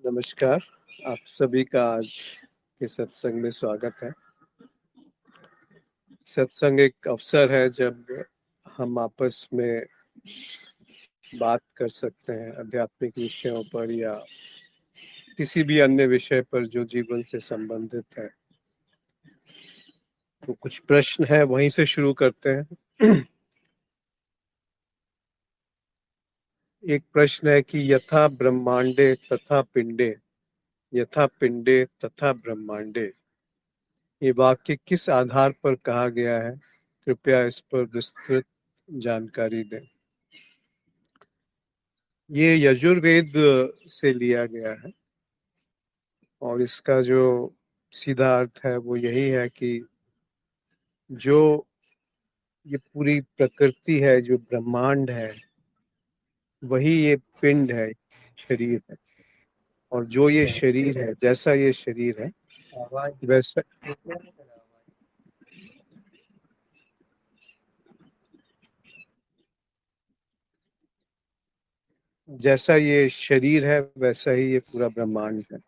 नमस्कार, आप सभी का आज के सत्संग में स्वागत है। सत्संग एक अवसर है जब हम आपस में बात कर सकते हैं आध्यात्मिक विषयों पर या किसी भी अन्य विषय पर जो जीवन से संबंधित है। तो कुछ प्रश्न है, वहीं से शुरू करते हैं। एक प्रश्न है कि यथा ब्रह्मांडे तथा पिंडे, यथा पिंडे तथा ब्रह्मांडे, ये वाक्य किस आधार पर कहा गया है? कृपया इस पर विस्तृत जानकारी दें। ये यजुर्वेद से लिया गया है और इसका जो सीधा अर्थ है वो यही है कि जो ये पूरी प्रकृति है, जो ब्रह्मांड है, वही ये पिंड है, शरीर है। और जो ये शरीर है, जैसा ये शरीर है वैसा जैसा ये शरीर है वैसा ही ये पूरा ब्रह्मांड है।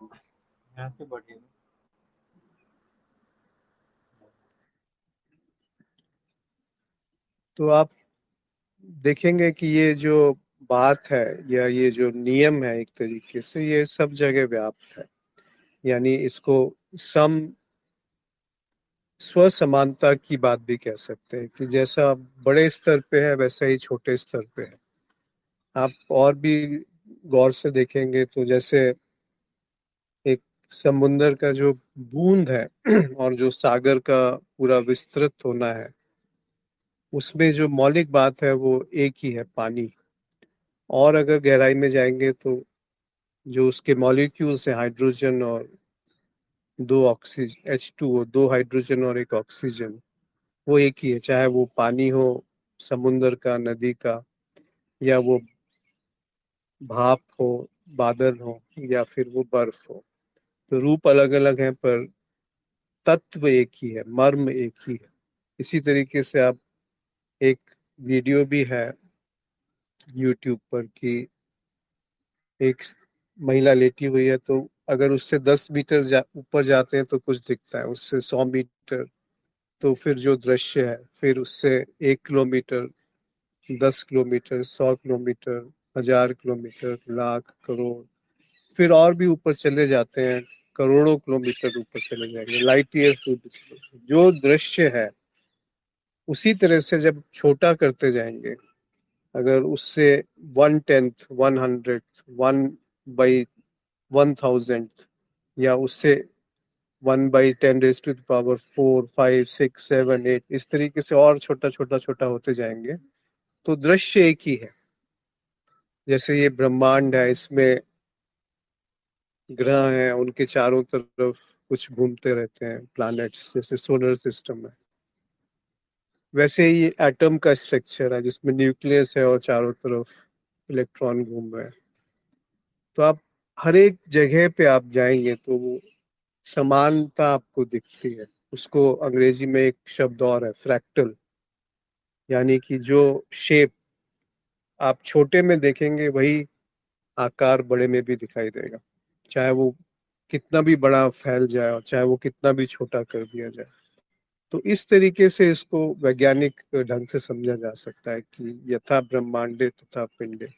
तो आप देखेंगे कि ये जो बात है या ये जो नियम है, एक तरीके से ये सब जगह व्याप्त है। यानी इसको सम स्व समानता की बात भी कह सकते हैं कि जैसा बड़े स्तर पे है वैसा ही छोटे स्तर पे है। आप और भी गौर से देखेंगे तो जैसे एक समुंदर का जो बूंद है और जो सागर का पूरा विस्तृत होना है, उसमें जो मौलिक बात है वो एक ही है, पानी। और अगर गहराई में जाएंगे तो जो उसके मॉलिक्यूल्स है, हाइड्रोजन और दो ऑक्सीजन, H2O, दो हाइड्रोजन और एक ऑक्सीजन, वो एक ही है। चाहे वो पानी हो, समुंदर का, नदी का, या वो भाप हो, बादल हो, या फिर वो बर्फ हो। तो रूप अलग अलग हैं पर तत्व एक ही है, मर्म एक ही है। इसी तरीके से आप एक वीडियो भी है यूट्यूब पर कि एक महिला लेटी हुई है, तो अगर उससे 10 मीटर ऊपर जाते हैं तो कुछ दिखता है, उससे 100 मीटर तो फिर जो दृश्य है, फिर उससे 1 kilometre, 10 kilometre, 100 kilometre, 1000 kilometre, lakh, crore, फिर और भी ऊपर चले जाते हैं, करोड़ों किलोमीटर ऊपर चले जाएंगे, लाइट ईयर्स जो दृश्य है। उसी तरह से जब छोटा करते जाएंगे, अगर उससे 1/10, 100, 1/1000, या उससे 1/10⁴, 5, 6, 7, 8, इस तरीके से और छोटा छोटा छोटा होते जाएंगे, तो दृश्य एक ही है। जैसे ये ब्रह्मांड है, इसमें ग्रह हैं, उनके चारों तरफ कुछ घूमते रहते हैं, प्लैनेट्स, जैसे सोलर सिस्टम है। वैसे ही एटम का स्ट्रक्चर है जिसमें न्यूक्लियस है और चारों तरफ इलेक्ट्रॉन घूम रहे हैं। तो आप हर एक जगह पे आप जाएंगे तो वो समानता आपको दिखती है। उसको अंग्रेजी में एक शब्द और है, फ्रैक्टल। यानी कि जो शेप आप छोटे में देखेंगे वही आकार बड़े में भी दिखाई देगा, चाहे वो कितना भी बड़ा फैल जाए और चाहे वो कितना भी छोटा कर दिया जाए। तो इस तरीके से इसको वैज्ञानिक ढंग से समझा जा सकता है कि यथा ब्रह्मांडे तथा पिंडे,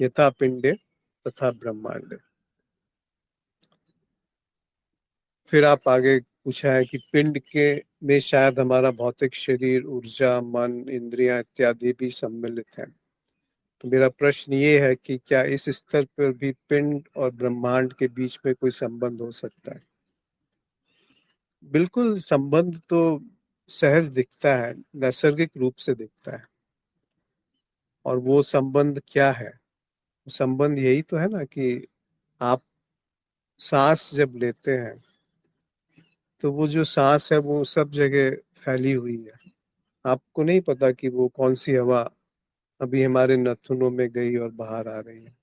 यथा पिंडे तथा ब्रह्मांडे। फिर आप आगे पूछा है कि पिंड के में शायद हमारा भौतिक शरीर, ऊर्जा, मन, इंद्रियां इत्यादि भी सम्मिलित है। तो मेरा प्रश्न ये है कि क्या इस स्तर पर भी पिंड और ब्रह्मांड के बीच में कोई संबंध हो सकता है? बिल्कुल, संबंध तो सहज दिखता है, नैसर्गिक रूप से दिखता है। और वो संबंध क्या है? संबंध यही तो है ना कि आप सांस जब लेते हैं तो वो जो सांस है वो सब जगह फैली हुई है। आपको नहीं पता कि वो कौन सी हवा अभी हमारे नाखूनों में गई और बाहर आ रही है।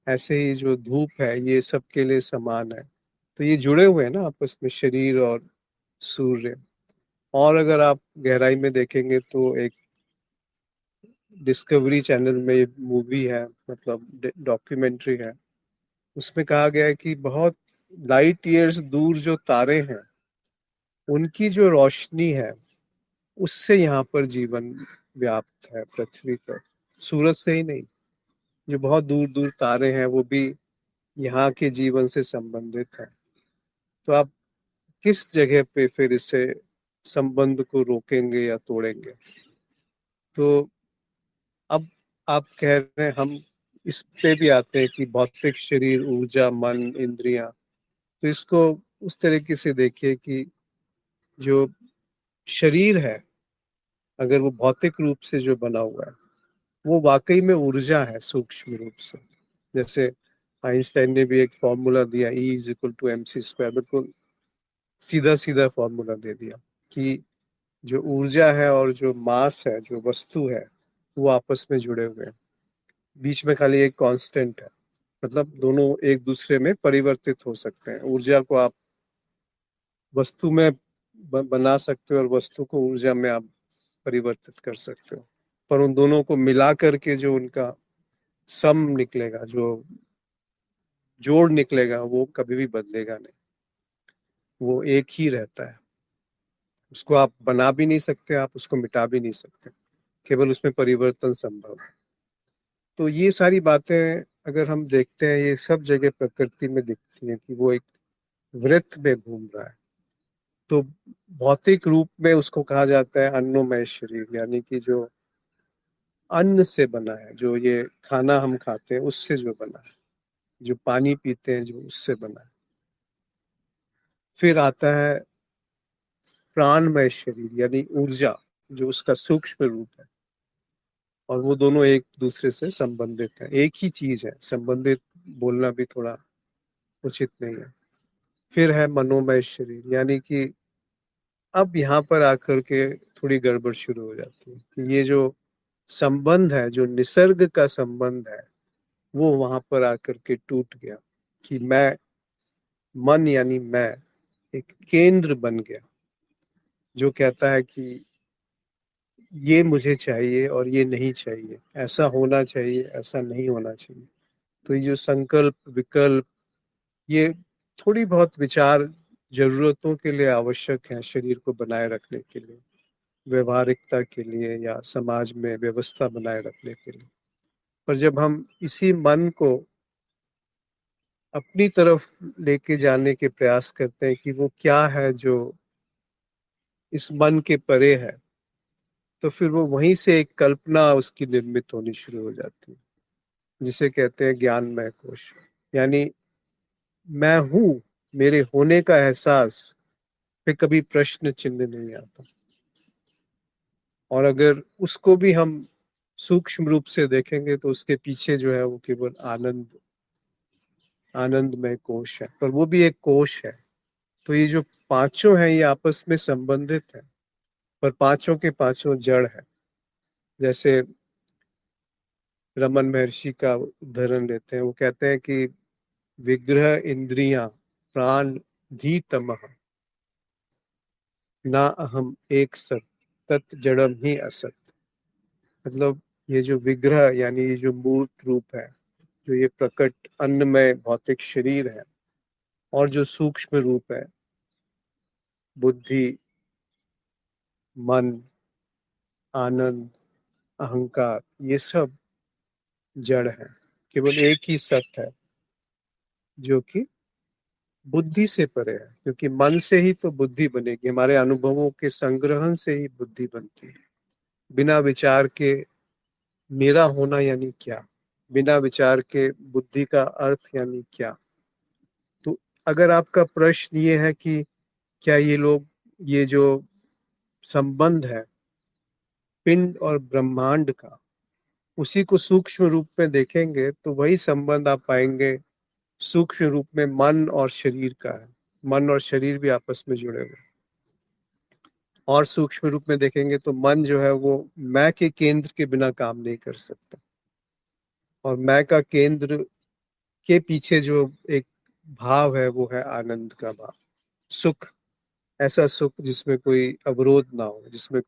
ऐसे ही जो धूप है ये सबके लिए समान है। तो ये जुड़े हुए हैं ना आपस में, शरीर और सूर्य। और अगर आप गहराई में देखेंगे तो एक डिस्कवरी चैनल में मूवी है, मतलब डॉक्यूमेंट्री है, उसमें कहा गया है कि बहुत लाइट ईयर्स दूर जो तारे हैं उनकी जो रोशनी है उससे यहाँ पर जीवन व्याप्त है पृथ्वी पर, सूरज से ही नहीं। जो बहुत दूर दूर तारे हैं वो भी यहाँ के जीवन से संबंधित है। तो आप किस जगह पे फिर इससे संबंध को रोकेंगे या तोड़ेंगे? तो अब आप कह रहे हैं, हम इस पे भी आते हैं कि भौतिक शरीर, ऊर्जा, मन, इंद्रियां। तो इसको उस तरीके से देखिए कि जो शरीर है, अगर वो भौतिक रूप से जो बना हुआ है, वो वाकई में ऊर्जा है सूक्ष्म रूप से। जैसे आइंस्टाइन ने भी एक फॉर्मूला दिया, E is equal to mc², बिल्कुल सीधा सीधा फॉर्मूला दे दिया कि जो ऊर्जा है और जो मास है, जो वस्तु है, वो आपस में जुड़े हुए हैं। बीच में खाली एक कांस्टेंट है, मतलब दोनों एक दूसरे में परिवर्तित हो सकते हैं। ऊर्जा को आप वस्तु में बना सकते हो और वस्तु को ऊर्जा में आप परिवर्तित कर सकते हो, पर उन दोनों को मिला करके जो उनका सम निकलेगा, जो जोड़ निकलेगा, वो कभी भी बदलेगा नहीं, वो एक ही रहता है। उसको आप बना भी नहीं सकते, आप उसको मिटा भी नहीं सकते, केवल उसमें परिवर्तन संभव है। तो ये सारी बातें अगर हम देखते हैं, ये सब जगह प्रकृति में दिखती हैं कि वो एक वृत्त में घूम रहा है। तो भौतिक रूप में उसको कहा जाता है अन्नमय शरीर, यानी कि जो अन्न से बना है, जो ये खाना हम खाते हैं उससे जो बना है, जो पानी पीते हैं जो उससे बना है। फिर आता है प्राणमय शरीर, यानी ऊर्जा, जो उसका सूक्ष्म रूप है, और वो दोनों एक दूसरे से संबंधित है, एक ही चीज है। संबंधित बोलना भी थोड़ा उचित नहीं है। फिर है मनोमय शरीर, यानी कि अब यहाँ पर आकर के थोड़ी गड़बड़ शुरू हो जाती है कि ये जो संबंध है, जो निसर्ग का संबंध है, वो वहां पर आकर के टूट गया कि मैं, मन यानी मैं, एक केंद्र बन गया जो कहता है कि ये मुझे चाहिए और ये नहीं चाहिए, ऐसा होना चाहिए, ऐसा नहीं होना चाहिए। तो ये जो संकल्प विकल्प, ये थोड़ी बहुत विचार जरूरतों के लिए आवश्यक है, शरीर को बनाए रखने के लिए, व्यवहारिकता के लिए, या समाज में व्यवस्था बनाए रखने के लिए। पर जब हम इसी मन को अपनी तरफ लेके जाने के प्रयास करते हैं कि वो क्या है जो इस मन के परे है, तो फिर वो वहीं से एक कल्पना उसकी निर्मित होनी शुरू हो जाती है, जिसे कहते हैं ज्ञानमय कोश। यानी मैं हूं, मेरे होने का एहसास पे कभी प्रश्न चिन्ह नहीं आता। और अगर उसको भी हम सूक्ष्म रूप से देखेंगे तो उसके पीछे जो है वो केवल आनंद, आनंदमय कोश है, पर वो भी एक कोश है। तो ये जो पांचों हैं ये आपस में संबंधित है, पर पांचों के पांचों जड़ है। जैसे रमन महर्षि का उदाहरण लेते हैं, वो कहते हैं कि विग्रह इंद्रियां प्राण धी तमह ना अहम एक सत तत् जड़म ही असत। मतलब ये जो विग्रह यानी ये जो मूर्त रूप है, जो ये प्रकट अन्नमय भौतिक शरीर है, और जो सूक्ष्म रूप है बुद्धि, मन, आनंद, अहंकार, ये सब जड़ है। केवल एक ही सत्य है जो कि बुद्धि से परे है, क्योंकि मन से ही तो बुद्धि बनेगी, हमारे अनुभवों के संग्रहण से ही बुद्धि बनती है। बिना विचार के मेरा होना यानी क्या, बिना विचार के बुद्धि का अर्थ यानी क्या। तो अगर आपका प्रश्न ये है कि क्या ये लोग, ये जो संबंध है पिंड और ब्रह्मांड का, उसी को सूक्ष्म रूप में देखेंगे तो वही संबंध आप पाएंगे सूक्ष्म रूप में मन और शरीर का है। मन और शरीर भी आपस में जुड़े हुए। और सूक्ष्म रूप में देखेंगे तो मन जो है वो मैं के केंद्र के बिना काम नहीं कर सकता, और मैं का केंद्र के पीछे जो एक भाव है वो है आनंद का भाव, सुख। ऐसा सुख जिसमें कोई अवरोध ना हो, जिसमें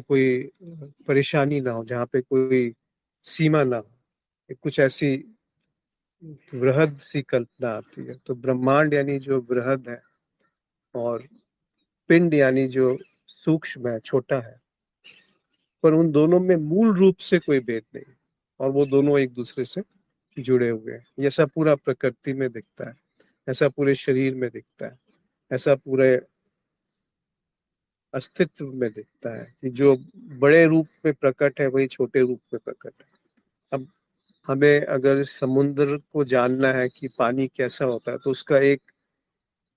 कोई परेशानी ना हो, जहाँ पे कोई सीमा ना हो, कुछ ऐसी वृहद सी कल्पना आती है। तो ब्रह्मांड यानी जो वृहद है, और पिंड यानी जो सूक्ष्म है, छोटा है। पर उन दोनों में मूल रूप से कोई भेद नहीं, और वो दोनों एक दूसरे से जुड़े हुए हैं। ये ऐसा पूरा प्रकृति में दिखता है, ऐसा पूरे शरीर में दिखता है, ऐसा पूरे अस्तित्व में दिखता है कि जो बड़े रूप में प्रकट है वही छोटे रूप में प्रकट है। अब हमें अगर समुद्र को जानना है कि पानी कैसा होता है, तो उसका एक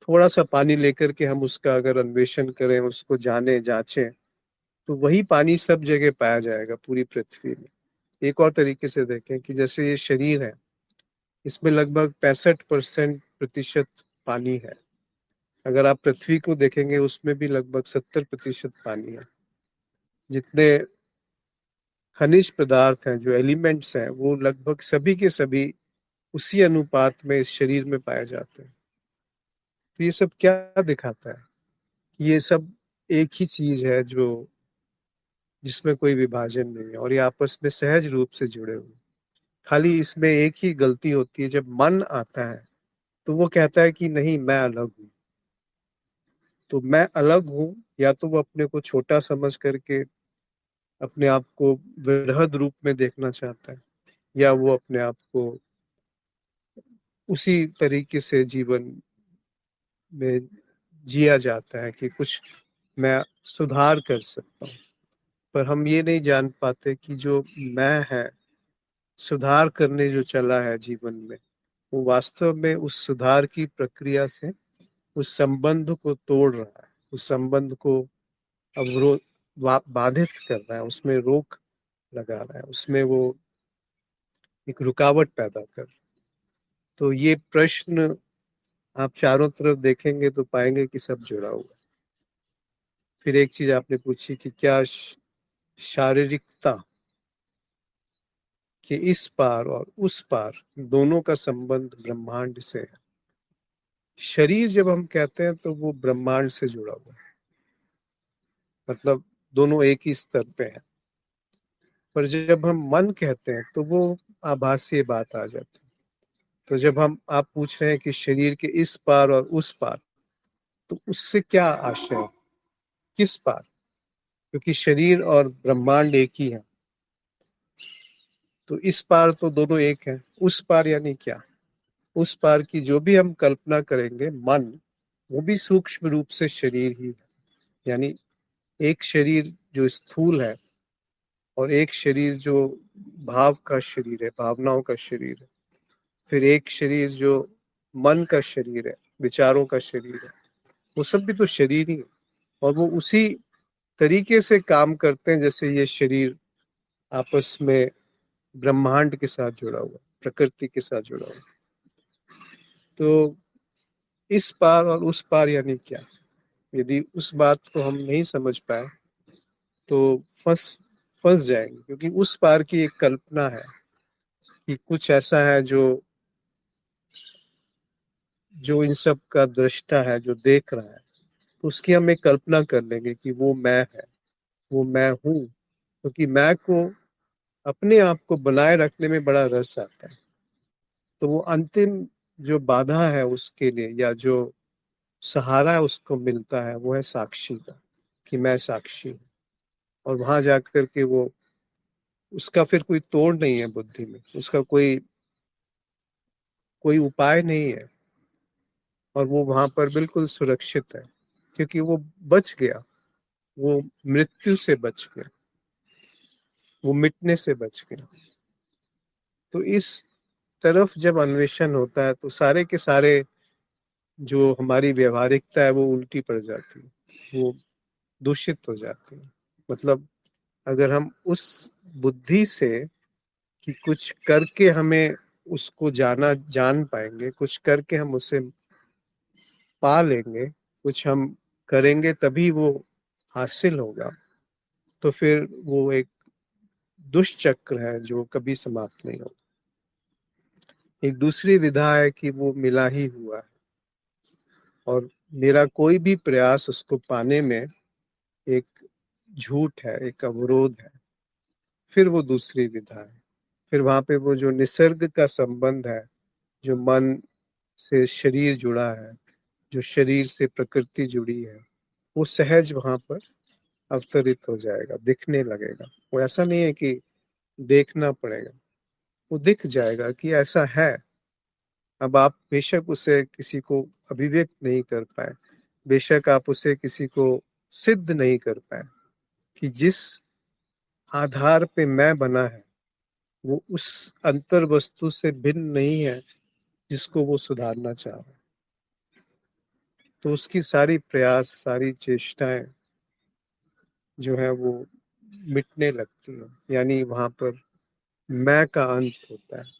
थोड़ा सा पानी लेकर के हम उसका अगर अन्वेषण करें, उसको जाने जांचें, तो वही पानी सब जगह पाया जाएगा पूरी पृथ्वी में। एक और तरीके से देखें कि जैसे ये शरीर है, इसमें लगभग 65% प्रतिशत पानी है। अगर आप पृथ्वी को देखेंगे, उसमें भी लगभग 70% पानी है। जितने खनिज पदार्थ हैं, जो एलिमेंट्स हैं, वो लगभग सभी के सभी उसी अनुपात में इस शरीर में पाए जाते हैं। तो ये सब क्या दिखाता है? ये सब एक ही चीज है, जो जिसमें कोई विभाजन नहीं है, और ये आपस में सहज रूप से जुड़े हुए। खाली इसमें एक ही गलती होती है, जब मन आता है तो वो कहता है कि नहीं, मैं अलग हूँ। तो मैं अलग हूँ, या तो वो अपने को छोटा समझ करके अपने आप को वृहद रूप में देखना चाहता है, या वो अपने आप को उसी तरीके से जीवन में जिया जाता है कि कुछ मैं सुधार कर सकता हूँ। पर हम ये नहीं जान पाते कि जो मैं है, सुधार करने जो चला है जीवन में, वो वास्तव में उस सुधार की प्रक्रिया से उस संबंध को तोड़ रहा है, उस संबंध को अवरोध बाधित कर रहा है, उसमें रोक लगा रहा है, उसमें वो एक रुकावट पैदा कर। तो ये प्रश्न आप चारों तरफ देखेंगे तो पाएंगे कि सब जुड़ा हुआ है। फिर एक चीज आपने पूछी कि क्या शारीरिकता के इस पार और उस पार दोनों का संबंध ब्रह्मांड से है। शरीर जब हम कहते हैं तो वो ब्रह्मांड से जुड़ा हुआ है, मतलब दोनों एक ही स्तर पे है। पर जब हम मन कहते हैं तो वो आभासी बात आ जाती है। तो जब हम आप पूछ रहे हैं कि शरीर के इस पार और उस पार, तो उससे क्या आशय है? किस पार? क्योंकि शरीर और ब्रह्मांड एक ही है। तो इस पार तो दोनों एक है, उस पार यानी क्या? उस पार की जो भी हम कल्पना करेंगे, मन, वो भी सूक्ष्म रूप से शरीर ही है। यानी एक शरीर जो स्थूल है, और एक शरीर जो भाव का शरीर है, भावनाओं का शरीर है। फिर एक शरीर जो मन का शरीर है, विचारों का शरीर है। वो सब भी तो शरीर ही है, और वो उसी तरीके से काम करते हैं जैसे ये शरीर आपस में ब्रह्मांड के साथ जुड़ा हुआ, प्रकृति के साथ जुड़ा हुआ। तो इस पार और उस पार यानी क्या? यदि उस बात को हम नहीं समझ पाए तो फंस फंस जाएंगे, क्योंकि उस पार की एक कल्पना है कि कुछ ऐसा है जो जो इन सब का दृष्टा है, जो देख रहा है। तो उसकी हम एक कल्पना कर लेंगे कि वो मैं है, वो मैं हूँ। क्योंकि मैं को अपने आप को बनाए रखने में बड़ा रस आता है। तो वो अंतिम जो बाधा है उसके लिए, या जो सहारा उसको मिलता है, वो है साक्षी का, कि मैं साक्षी हूँ। और वहां जाकर के वो, उसका फिर कोई तोड़ नहीं है बुद्धि में, उसका कोई कोई उपाय नहीं है, और वो वहां पर बिल्कुल सुरक्षित है, क्योंकि वो बच गया, वो मृत्यु से बच गया, वो मिटने से बच गया। तो इस तरफ जब अन्वेषण होता है तो सारे के सारे जो हमारी व्यवहारिकता है वो उल्टी पड़ जाती है, वो दूषित हो जाती है। मतलब अगर हम उस बुद्धि से कि कुछ करके हमें उसको जान पाएंगे, कुछ करके हम उसे पा लेंगे, कुछ हम करेंगे तभी वो हासिल होगा, तो फिर वो एक दुष्चक्र है जो कभी समाप्त नहीं होगा। एक दूसरी विधा है कि वो मिला ही हुआ है, और मेरा कोई भी प्रयास उसको पाने में एक झूठ है, एक अवरोध है। फिर वो दूसरी विधा है। फिर वहां पे वो जो निसर्ग का संबंध है, जो मन से शरीर जुड़ा है, जो शरीर से प्रकृति जुड़ी है, वो सहज वहां पर अवतरित हो जाएगा, दिखने लगेगा। वो ऐसा नहीं है कि देखना पड़ेगा, वो दिख जाएगा कि ऐसा है। अब आप बेशक उसे किसी को अभिव्यक्त नहीं कर पाए, बेशक आप उसे किसी को सिद्ध नहीं कर पाए कि जिस आधार पे मैं बना है वो उस अंतर वस्तु से भिन्न नहीं है जिसको वो सुधारना चाह रहा है। तो उसकी सारी प्रयास, सारी चेष्टाएं जो है वो मिटने लगती है, यानी वहां पर मैं का अंत होता है।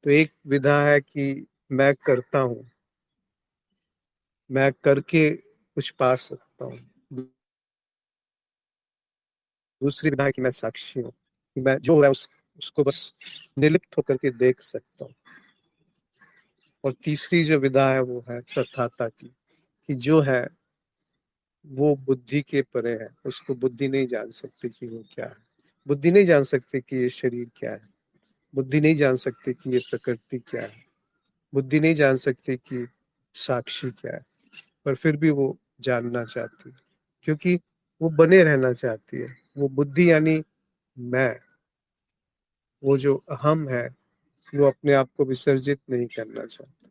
तो एक विधा है कि मैं करता हूँ, मैं करके कुछ पा सकता हूँ। दूसरी विधा है कि मैं साक्षी हूँ, कि मैं जो है उसको बस निर्लिप्त होकर के देख सकता हूँ। और तीसरी जो विधा है वो है तथाता की, कि जो है वो बुद्धि के परे है, उसको बुद्धि नहीं जान सकती कि वो क्या है। बुद्धि नहीं जान सकती कि ये शरीर क्या है, बुद्धि नहीं जान सकती कि ये प्रकृति क्या है, बुद्धि नहीं जान सकती कि साक्षी क्या है, पर फिर भी वो जानना चाहती है, क्योंकि वो बने रहना चाहती है। वो बुद्धि यानी मैं, वो जो अहम है, वो अपने आप को विसर्जित नहीं करना चाहता।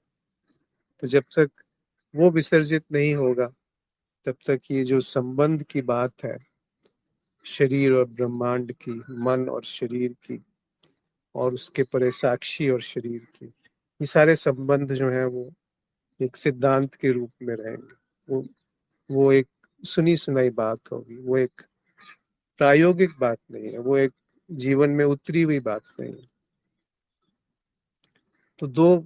तो जब तक वो विसर्जित नहीं होगा, तब तक ये जो संबंध की बात है, शरीर और ब्रह्मांड की, मन और शरीर की, और उसके परे साक्षी और शरीर की, ये सारे संबंध जो है वो एक सिद्धांत के रूप में रहेंगे। वो एक सुनी सुनाई बात होगी, वो एक प्रायोगिक बात नहीं है, वो एक जीवन में उतरी हुई बात नहीं है। तो दो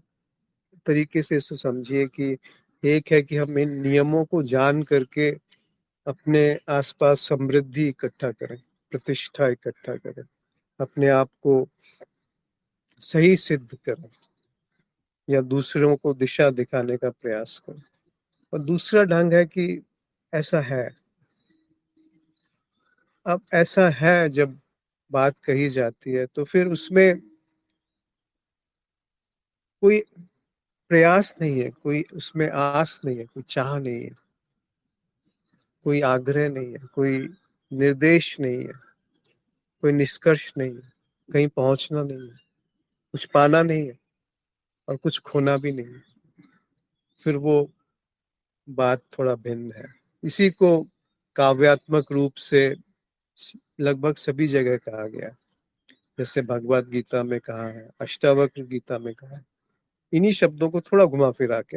तरीके से इसे समझिए कि एक है कि हम इन नियमों को जान करके अपने आसपास समृद्धि इकट्ठा करें, प्रतिष्ठा इकट्ठा करें, अपने आप को सही सिद्ध करें, या दूसरों को दिशा दिखाने का प्रयास करें। और दूसरा ढंग है कि ऐसा है। अब ऐसा है जब बात कही जाती है तो फिर उसमें कोई प्रयास नहीं है, कोई उसमें आस नहीं है, कोई चाह नहीं है, कोई आग्रह नहीं है, कोई निर्देश नहीं है, कोई निष्कर्ष नहीं है, कहीं पहुंचना नहीं है, कुछ पाना नहीं है और कुछ खोना भी नहीं है। फिर वो बात थोड़ा भिन्न है। इसी को काव्यात्मक रूप से लगभग सभी जगह कहा गया है। जैसे भगवत गीता में कहा है, अष्टावक्र गीता में कहा है, इन्हीं शब्दों को थोड़ा घुमा फिरा के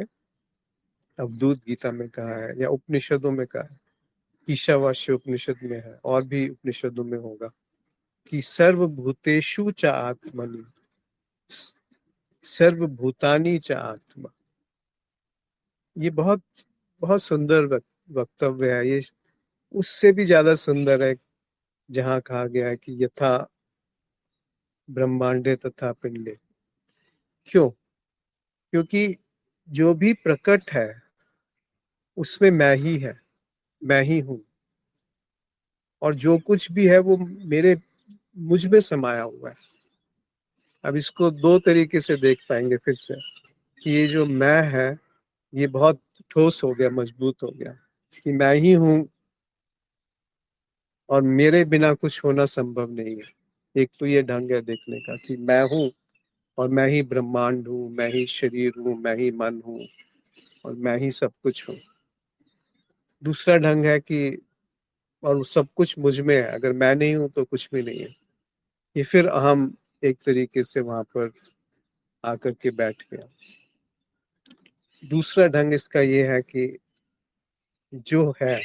अवधूत गीता में कहा है, या उपनिषदों में कहा है, ईशावास्य उपनिषद में है, और भी उपनिषदों में होगा कि सर्वभूतेषु च आत्मनि, सर्वभूतानि च आत्मा। ये बहुत बहुत सुंदर वक्तव्य है। ये उससे भी ज्यादा सुंदर है जहाँ कहा गया है कि यथा ब्रह्मांडे तथा पिंडे। क्यों? क्योंकि जो भी प्रकट है उसमें मैं ही है, मैं ही हूँ, और जो कुछ भी है वो मेरे मुझ में समाया हुआ है। अब इसको दो तरीके से देख पाएंगे फिर से, कि ये जो मैं है ये बहुत ठोस हो गया, मजबूत हो गया, कि मैं ही हूँ और मेरे बिना कुछ होना संभव नहीं है। एक तो ये ढंग है देखने का कि मैं हूँ और मैं ही ब्रह्मांड हूँ, मैं ही शरीर हूँ, मैं ही मन हूँ, और मैं ही सब कुछ हूँ। दूसरा ढंग है कि और सब कुछ मुझ में है, अगर मैं नहीं हूं तो कुछ भी नहीं है। ये फिर अहम एक तरीके से वहां पर आकर के बैठ गया। दूसरा ढंग इसका ये है कि जो है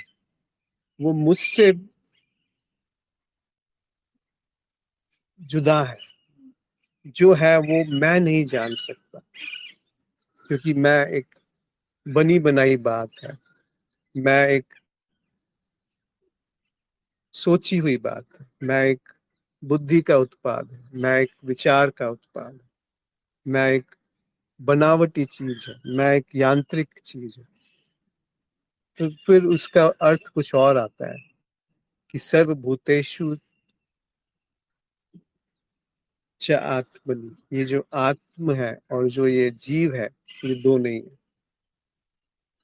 वो मुझसे जुदा है, जो है वो मैं नहीं जान सकता, क्योंकि मैं एक बनी बनाई बात है, मैं एक सोची हुई बात है, मैं एक बुद्धि का उत्पाद है, मैं एक विचार का उत्पाद है, मैं एक बनावटी चीज है, मैं एक यांत्रिक चीज है। तो फिर उसका अर्थ कुछ और आता है कि सर्वभूतेषु च आत्मनि, ये जो आत्म है और जो ये जीव है, ये दो नहीं है।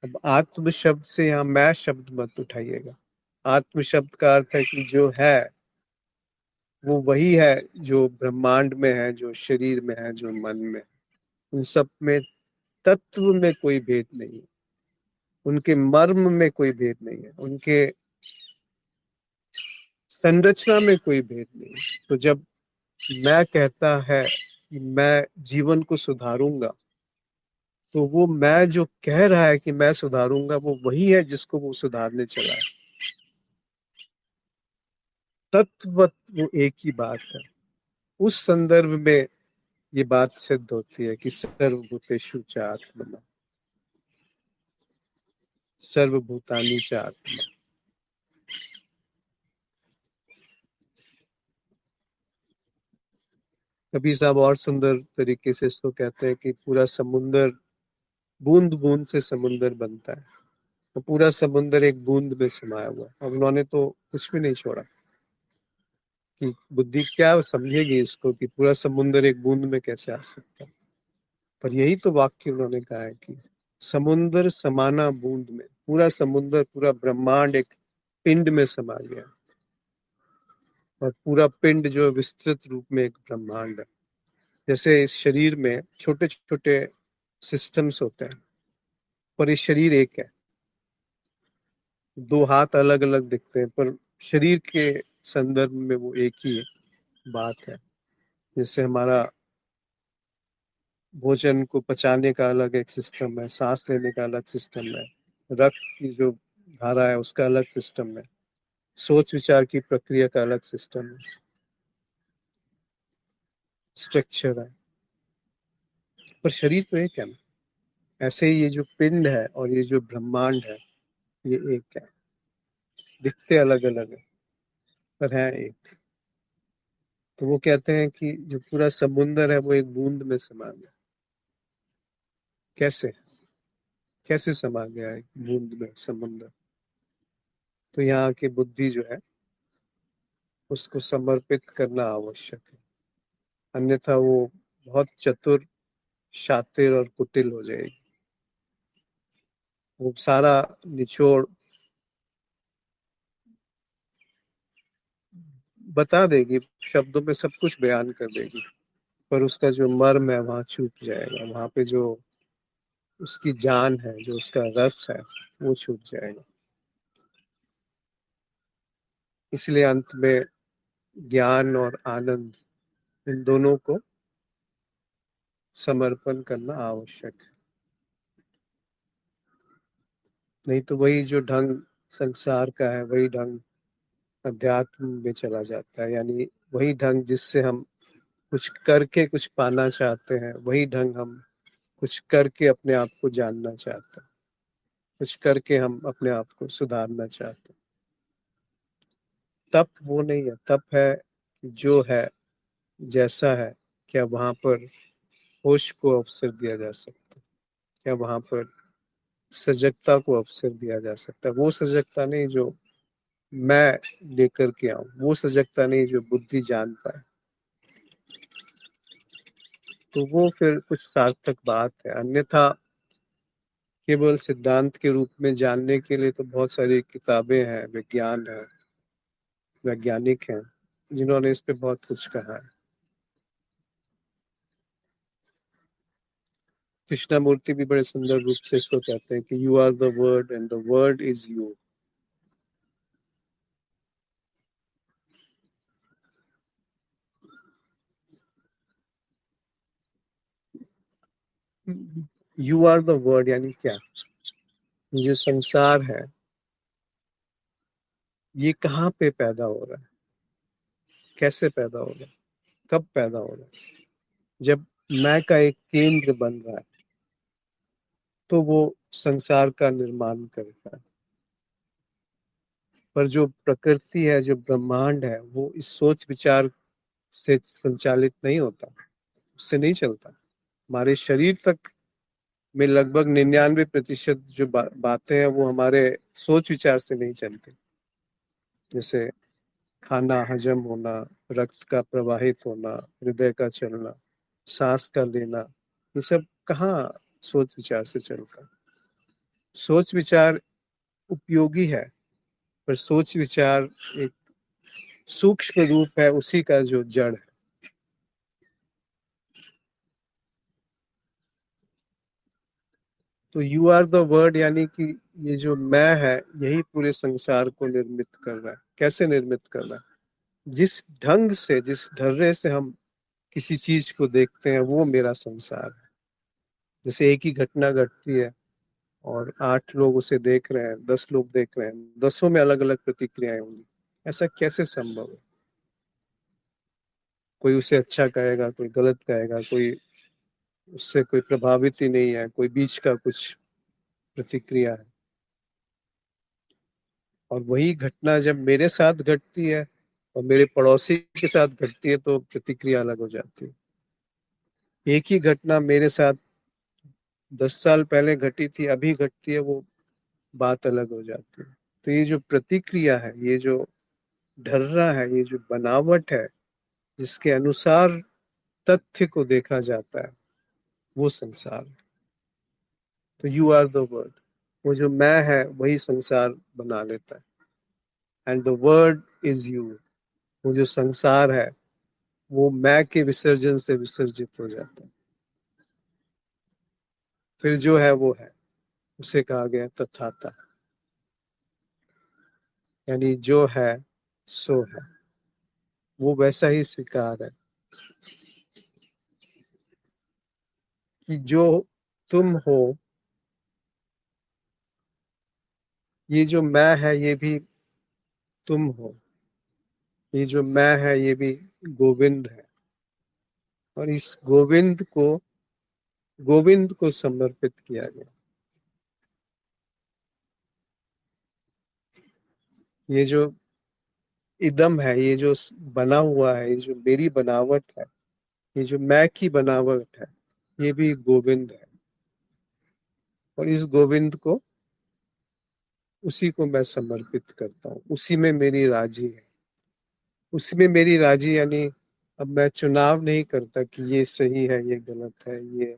अब आत्म शब्द से यहाँ मैं शब्द मत उठाइएगा। आत्म शब्द का अर्थ है कि जो है वो वही है जो ब्रह्मांड में है, जो शरीर में है, जो मन में है। उन सब में तत्व में कोई भेद नहीं है, उनके मर्म में कोई भेद नहीं है, उनके संरचना में कोई भेद नहीं है। तो जब मैं कहता है कि मैं जीवन को सुधारूंगा, तो वो मैं जो कह रहा है कि मैं सुधारूंगा, वो वही है जिसको वो सुधारने चला है। तत्वत वो एक ही बात है। उस संदर्भ में ये बात सिद्ध होती है कि सर्वभूतेषु च आत्मना, सर्वभूतानि च आत्मा। कबीर साहब और सुंदर तरीके से इसको कहते हैं कि पूरा समुंदर, बूंद बूंद से समुंदर बनता है, तो पूरा समुंदर एक बूंद में समाया हुआ है। अब उन्होंने तो कुछ भी नहीं छोड़ा कि बुद्धि क्या समझेगी इसको कि पूरा समुंदर एक बूंद में कैसे आ सकता है। पर यही तो वाक्य उन्होंने कहा है कि समुंदर समाना बूंद में, पूरा समुंदर, पूरा ब्रह्मांड एक पिंड में समा गया, और पूरा पिंड जो विस्तृत रूप में एक ब्रह्मांड है। जैसे इस शरीर में छोटे छोटे सिस्टम्स होते हैं, पर ये शरीर एक है। दो हाथ अलग अलग दिखते हैं, पर शरीर के संदर्भ में वो एक ही बात है। जैसे हमारा भोजन को पचाने का अलग एक सिस्टम है, सांस लेने का अलग सिस्टम है, रक्त की जो धारा है उसका अलग सिस्टम है, सोच विचार की प्रक्रिया का अलग सिस्टम है, स्ट्रक्चर है। पर शरीर तो एक है ना। ऐसे ही ये जो पिंड है और ये जो ब्रह्मांड है, ये एक है। दिखते अलग अलग है, पर है एक। तो वो कहते हैं कि जो पूरा समुंदर है वो एक बूंद में समा गया। कैसे? कैसे समा गया है बूंद में समुंदर? तो यहाँ की बुद्धि जो है उसको समर्पित करना आवश्यक है, अन्यथा वो बहुत चतुर, शातिर और कुटिल हो जाएगी। वो सारा निचोड़ बता देगी, शब्दों में सब कुछ बयान कर देगी, पर उसका जो मर्म है वहां छूट जाएगा। वहां पे जो उसकी जान है, जो उसका रस है, वो छूट जाएगा। इसलिए अंत में ज्ञान और आनंद, इन दोनों को समर्पण करना आवश्यक है। नहीं तो वही जो ढंग संसार का है, वही ढंग अध्यात्म में चला जाता है। यानी वही ढंग जिससे हम कुछ करके कुछ पाना चाहते हैं, वही ढंग हम कुछ करके अपने आप को जानना चाहते हैं, कुछ करके हम अपने आप को सुधारना चाहते हैं। तप वो नहीं है। तप है जो है, जैसा है। क्या वहां पर होश को अवसर दिया जा सकता है? क्या वहां पर सजगता को अवसर दिया जा सकता है? वो सजगता नहीं जो मैं लेकर के आऊं, वो सजगता नहीं जो बुद्धि जान पाए। तो वो फिर कुछ सार्थक बात है। अन्यथा केवल सिद्धांत के रूप में जानने के लिए तो बहुत सारी किताबें हैं, विज्ञान है, वैज्ञानिक हैं जिन्होंने इस पे बहुत कुछ कहा है। कृष्णमूर्ति भी बड़े सुंदर रूप से इसको कहते हैं कि you are the word and the word is you. You are the word यानी क्या? ये जो संसार है, ये कहाँ पे पैदा हो रहा है? कैसे पैदा हो रहा है? कब पैदा हो रहा है? जब मैं का एक केंद्र बन रहा है, तो वो संसार का निर्माण करता है। पर जो प्रकृति है, जो ब्रह्मांड है, वो इस सोच विचार से संचालित नहीं होता, उससे नहीं चलता। हमारे शरीर तक में लगभग 99% जो बातें हैं वो हमारे सोच विचार से नहीं चलती। जैसे खाना हजम होना, रक्त का प्रवाहित होना, हृदय का चलना, सांस का लेना, ये सब कहाँ सोच विचार से चलता है। सोच विचार उपयोगी है, पर सोच विचार एक सूक्ष्म रूप है उसी का जो जड़ है। तो यू आर द वर्ड, यानी कि ये जो मैं है यही पूरे संसार को निर्मित कर रहा है। कैसे निर्मित कर रहा है? जिस ढंग से, जिस ढर्रे से हम किसी चीज को देखते हैं वो मेरा संसार है। जैसे एक ही घटना घटती है और 8 लोग उसे देख रहे हैं, 10 लोग देख रहे हैं, 10ओं में अलग अलग प्रतिक्रियाएं होंगी। ऐसा कैसे संभव है? कोई उसे अच्छा कहेगा, कोई गलत कहेगा, कोई उससे कोई प्रभावित ही नहीं है, कोई बीच का कुछ प्रतिक्रिया है। और वही घटना जब मेरे साथ घटती है और मेरे पड़ोसी के साथ घटती है तो प्रतिक्रिया अलग हो जाती है। एक ही घटना मेरे साथ 10 साल पहले घटी थी, अभी घटती है, वो बात अलग हो जाती है। तो ये जो प्रतिक्रिया है, ये जो ढर्रा है, ये जो बनावट है, जिसके अनुसार तथ्य को देखा जाता है, वो संसार है। तो यू आर द वर्ड, वो जो मैं है वही संसार बना लेता है। And the word is you, वो जो संसार है वो मैं के विसर्जन से विसर्जित हो जाता है। फिर जो है वो है, उसे कहा गया तथाता, यानी जो है सो है, वो वैसा ही स्वीकार है। कि जो तुम हो, ये जो मैं है ये भी तुम हो, ये जो मैं है ये भी गोविंद है। और इस गोविंद को समर्पित किया गया। ये जो इदम है, ये जो बना हुआ है, ये जो मेरी बनावट है, ये जो मैं की बनावट है, ये भी गोविंद है। और इस गोविंद को, उसी को मैं समर्पित करता हूँ, उसी में मेरी राजी है। उसी में मेरी राजी, यानी अब मैं चुनाव नहीं करता कि ये सही है, ये गलत है, ये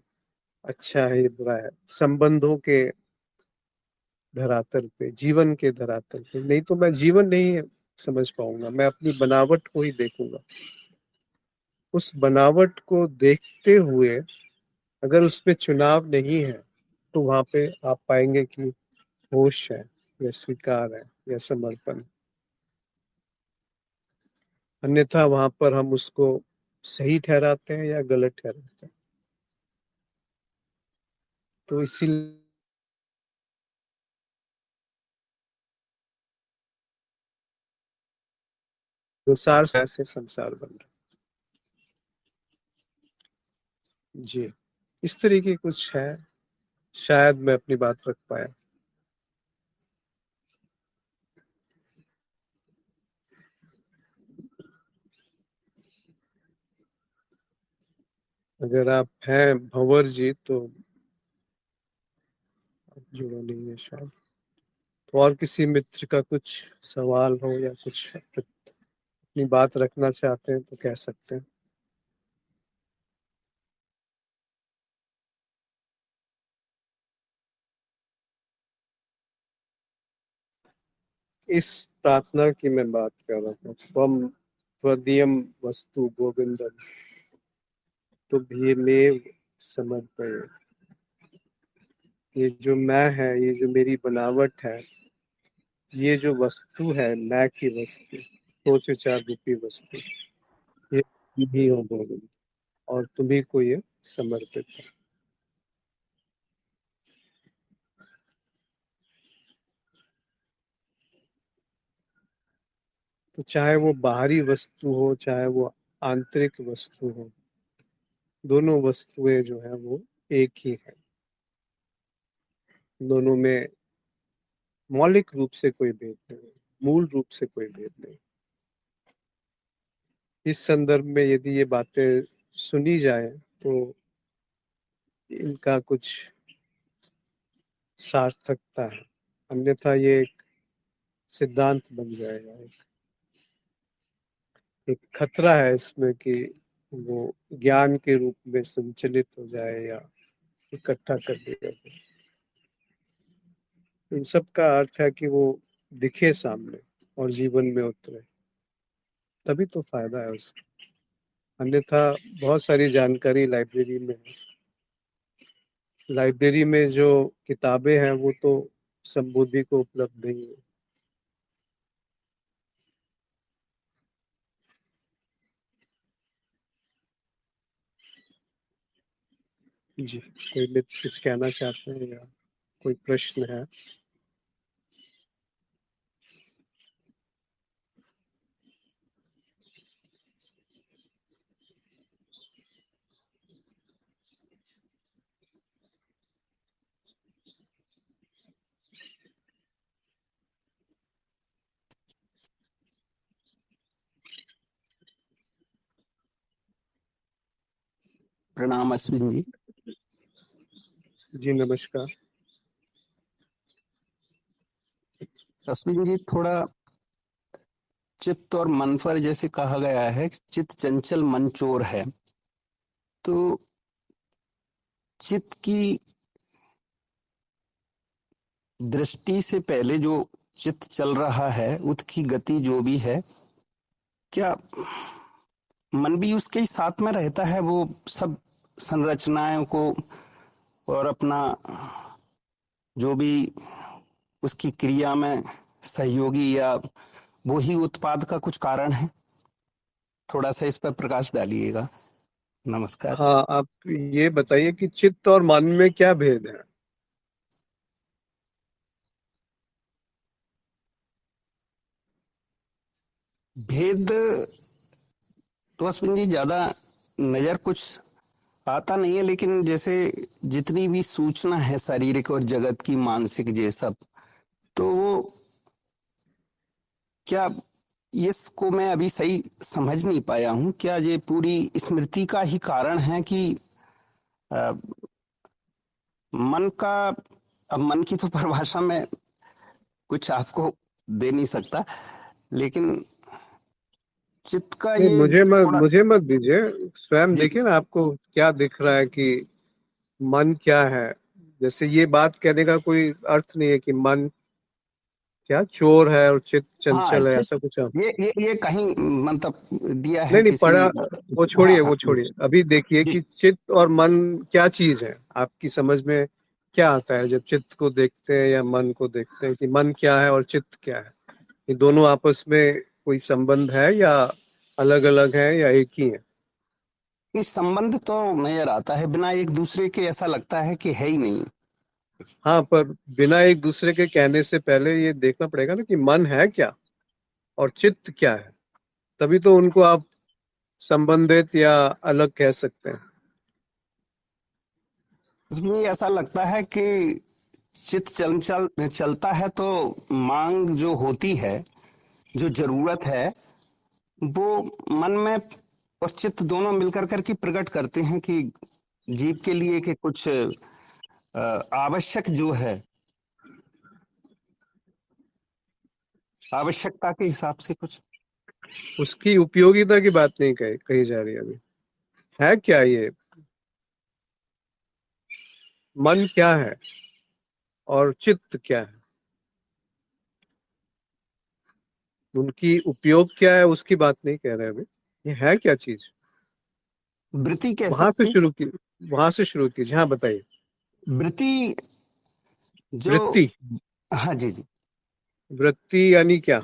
अच्छा है, ये बुरा है। संबंधों के धरातल पे, जीवन के धरातल पे, नहीं तो मैं जीवन नहीं समझ पाऊंगा, मैं अपनी बनावट को ही देखूंगा। उस बनावट को देखते हुए अगर उसमें चुनाव नहीं है तो वहां पे आप पाएंगे कि होश है, या स्वीकार है, या समर्पण। अन्यथा वहां पर हम उसको सही ठहराते हैं या गलत ठहराते हैं। तो इसीलिए संसार से ऐसे संसार बन रहा है। जी, इस तरीके कुछ है। शायद मैं अपनी बात रख पाया। अगर आप हैं भंवर जी तो जुड़ा नहीं है शायद। तो और किसी मित्र का कुछ सवाल हो या कुछ अपनी बात रखना चाहते हैं तो कह सकते हैं। इस प्रार्थना की मैं बात कर रहा हूँ। त्वम त्वदीयम वस्तु गोविंदम तुभ्यमेव समर्पये। ये जो मैं है, ये जो मेरी बनावट है, ये जो वस्तु है, मैं की वस्तु, सोच विचार रूपी वस्तु, ये तुम ही हो गोविंद, और तुम्ही को ये समर्पित है। तो चाहे वो बाहरी वस्तु हो, चाहे वो आंतरिक वस्तु हो, दोनों वस्तुएं जो है वो एक ही है। दोनों में मौलिक रूप से कोई भेद नहीं, मूल रूप से कोई भेद नहीं। इस संदर्भ में यदि ये बातें सुनी जाए तो इनका कुछ सार्थकता है, अन्यथा ये एक सिद्धांत बन जाएगा। एक खतरा है इसमें कि वो ज्ञान के रूप में संचलित हो जाए या इकट्ठा कर लिया जाए। इन सब का अर्थ है कि वो दिखे सामने और जीवन में उतरे, तभी तो फायदा है उसका। अन्यथा बहुत सारी जानकारी लाइब्रेरी में है। लाइब्रेरी में जो किताबें हैं वो तो संबुद्धि को उपलब्ध नहीं है। जी, कोई मित्र कुछ कहना चाहते हैं या कोई प्रश्न है? प्रणाम अश्विन जी। जी नमस्कार। अश्विन जी, थोड़ा चित्त और मन पर जैसे कहा गया है, चित्त चंचल मन चोर है, तो चित्त की दृष्टि से पहले जो चित्त चल रहा है, उसकी गति जो भी है, क्या मन भी उसके ही साथ में रहता है? वो सब संरचनाओं को और अपना जो भी उसकी क्रिया में सहयोगी या वो ही उत्पाद का कुछ कारण है? थोड़ा सा इस पर प्रकाश डालिएगा। नमस्कार। हाँ, आप ये बताइए कि चित्त और मन में क्या भेद है? भेद तो अश्विन जी ज्यादा नजर कुछ आता नहीं है, लेकिन जैसे जितनी भी सूचना है शारीरिक और जगत की, मानसिक, ये सब, तो वो क्या, इसको मैं अभी सही समझ नहीं पाया हूँ। क्या ये पूरी स्मृति का ही कारण है कि अ, मन का, अब मन की तो परिभाषा में कुछ आपको दे नहीं सकता, लेकिन चित्त का नहीं, ये थोड़ा। मुझे मत दीजिए। स्वयं जी देखिए ना, आपको क्या दिख रहा है कि मन क्या है। जैसे ये बात कहने का कोई अर्थ नहीं है कि मन क्या चोर है और चित्त हाँ, चंचल है, चित्त, ऐसा कुछ है। ये कहीं मतलब दिया है नहीं नहीं, किसी। पढ़ा। हाँ हाँ। वो छोड़िए, अभी देखिए जी। कि चित्त और मन क्या चीज है। आपकी समझ में क्या आता है जब चित्त को देखते हैं या मन को देखते हैं, कि मन क्या है और चित्त क्या है? ये दोनों आपस में कोई संबंध है या अलग अलग है या एक ही है? इस संबंध तो नजर आता है, बिना एक दूसरे के ऐसा लगता है कि है ही नहीं। हाँ, पर बिना एक दूसरे के कहने से पहले ये देखना पड़ेगा ना कि मन है क्या और चित्त क्या है। तभी तो उनको आप संबंधित या अलग कह सकते हैं। इसमें ऐसा लगता है कि चित्त चलता है तो मांग जो होती है, जो जरूरत है, वो मन में और चित्त दोनों मिलकर करके प्रकट करते हैं कि जीव के लिए कि कुछ आवश्यक जो है, आवश्यकता के हिसाब से कुछ। उसकी उपयोगिता की बात नहीं कही जा रही अभी। है क्या ये? मन क्या है और चित्त क्या है? उनकी उपयोग क्या है उसकी बात नहीं कह रहे अभी। ये है क्या चीज? वृत्ति कह वहां से सकते हैं। शुरू की वहां से शुरू कीजिए। हाँ, बताइए। वृत्ति जो, वृत्ति। हाँ जी जी। वृत्ति यानी क्या?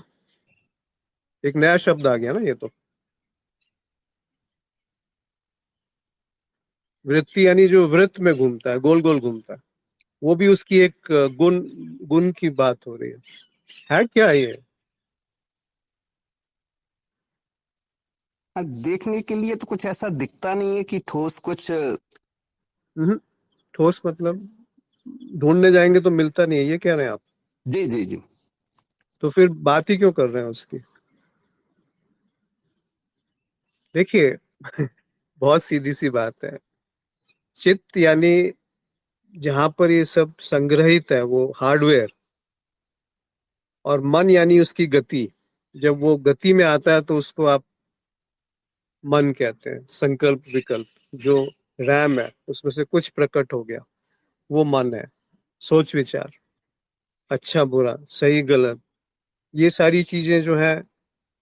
एक नया शब्द आ गया ना ये तो। वृत्ति यानी जो वृत्त में घूमता है, गोल गोल घूमता है। वो भी उसकी एक गुण गुण की बात हो रही है क्या ये? हाँ, देखने के लिए तो कुछ ऐसा दिखता नहीं है कि ठोस कुछ। हम्म, ठोस मतलब ढूंढने जाएंगे तो मिलता नहीं है, ये कह रहे हैं आप? जी जी जी। तो फिर बात ही क्यों कर रहे हैं उसकी? देखिए, बहुत सीधी सी बात है। चित्त यानी जहां पर ये सब संग्रहित है वो हार्डवेयर, और मन यानी उसकी गति। जब वो गति में आता है तो उसको आप मन कहते हैं, संकल्प विकल्प, जो रैम है उसमें से कुछ प्रकट हो गया, वो मन है। सोच विचार, अच्छा बुरा, सही गलत, ये सारी चीजें जो है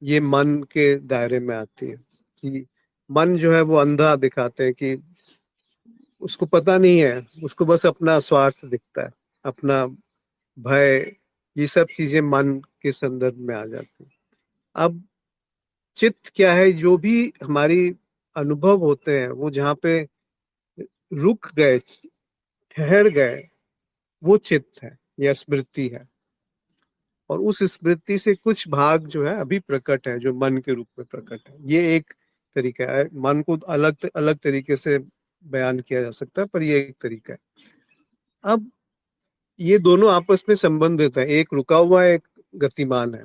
ये मन के दायरे में आती है। कि मन जो है वो अंधा दिखाते हैं कि उसको पता नहीं है, उसको बस अपना स्वार्थ दिखता है, अपना भय, ये सब चीजें मन के संदर्भ में आ जाती हैं। अब चित्त क्या है? जो भी हमारी अनुभव होते हैं वो जहाँ पे रुक गए, ठहर गए, वो चित्त है या स्मृति है। और उस स्मृति से कुछ भाग जो है अभी प्रकट है, जो मन के रूप में प्रकट है। ये एक तरीका है। मन को अलग अलग तरीके से बयान किया जा सकता है, पर ये एक तरीका है। अब ये दोनों आपस में संबंधित है, एक रुका हुआ है, एक गतिमान है।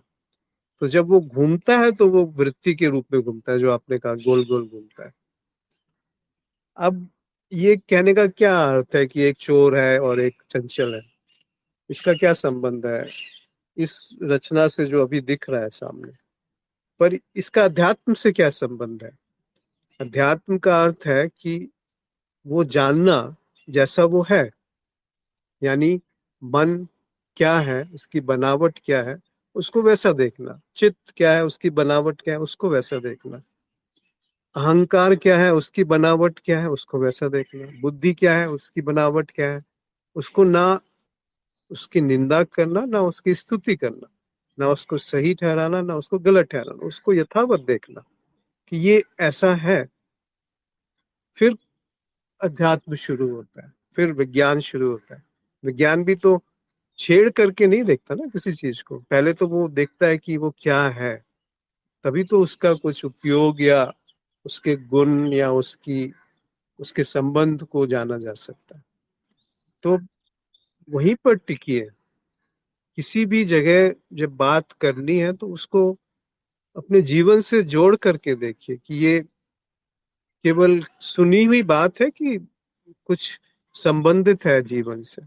तो जब वो घूमता है तो वो वृत्ति के रूप में घूमता है, जो आपने कहा गोल गोल घूमता है। अब ये कहने का क्या अर्थ है कि एक चोर है और एक चंचल है? इसका क्या संबंध है इस रचना से जो अभी दिख रहा है सामने? पर इसका अध्यात्म से क्या संबंध है? अध्यात्म का अर्थ है कि वो जानना जैसा वो है, यानी मन क्या है, उसकी बनावट क्या है, उसको वैसा देखना। चित्त क्या है, उसकी बनावट क्या है, उसको वैसा देखना। अहंकार क्या है, उसकी बनावट क्या है, उसको वैसा देखना। बुद्धि क्या है, उसकी बनावट क्या है, उसको ना उसकी निंदा करना, ना उसकी स्तुति करना, ना उसको सही ठहराना, ना उसको गलत ठहराना, उसको यथावत देखना कि ये ऐसा है। फिर अध्यात्म शुरू होता है, फिर विज्ञान शुरू होता है। विज्ञान भी तो छेड़ करके नहीं देखता ना किसी चीज को, पहले तो वो देखता है कि वो क्या है, तभी तो उसका कुछ उपयोग या उसके गुण या उसके संबंध को जाना जा सकता है। तो वहीं पर टिकिए। किसी भी जगह जब बात करनी है तो उसको अपने जीवन से जोड़ करके देखिए कि ये केवल सुनी हुई बात है कि कुछ संबंधित है जीवन से।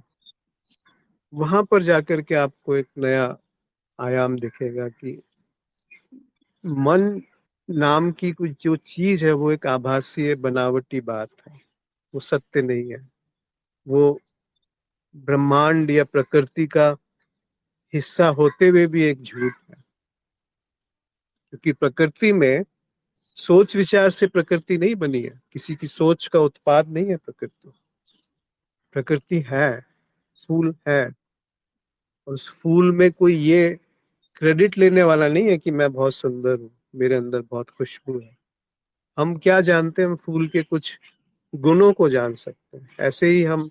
वहां पर जाकर के आपको एक नया आयाम दिखेगा कि मन नाम की कुछ जो चीज है वो एक आभासी बनावटी बात है, वो सत्य नहीं है। वो ब्रह्मांड या प्रकृति का हिस्सा होते हुए भी एक झूठ है। क्योंकि प्रकृति में सोच विचार से प्रकृति नहीं बनी है, किसी की सोच का उत्पाद नहीं है प्रकृति। प्रकृति है, फूल है, और उस फूल में कोई ये क्रेडिट लेने वाला नहीं है कि मैं बहुत सुंदर हूँ, मेरे अंदर बहुत खुशबू है। हम क्या जानते हैं? हम फूल के कुछ गुणों को जान सकते हैं, ऐसे ही हम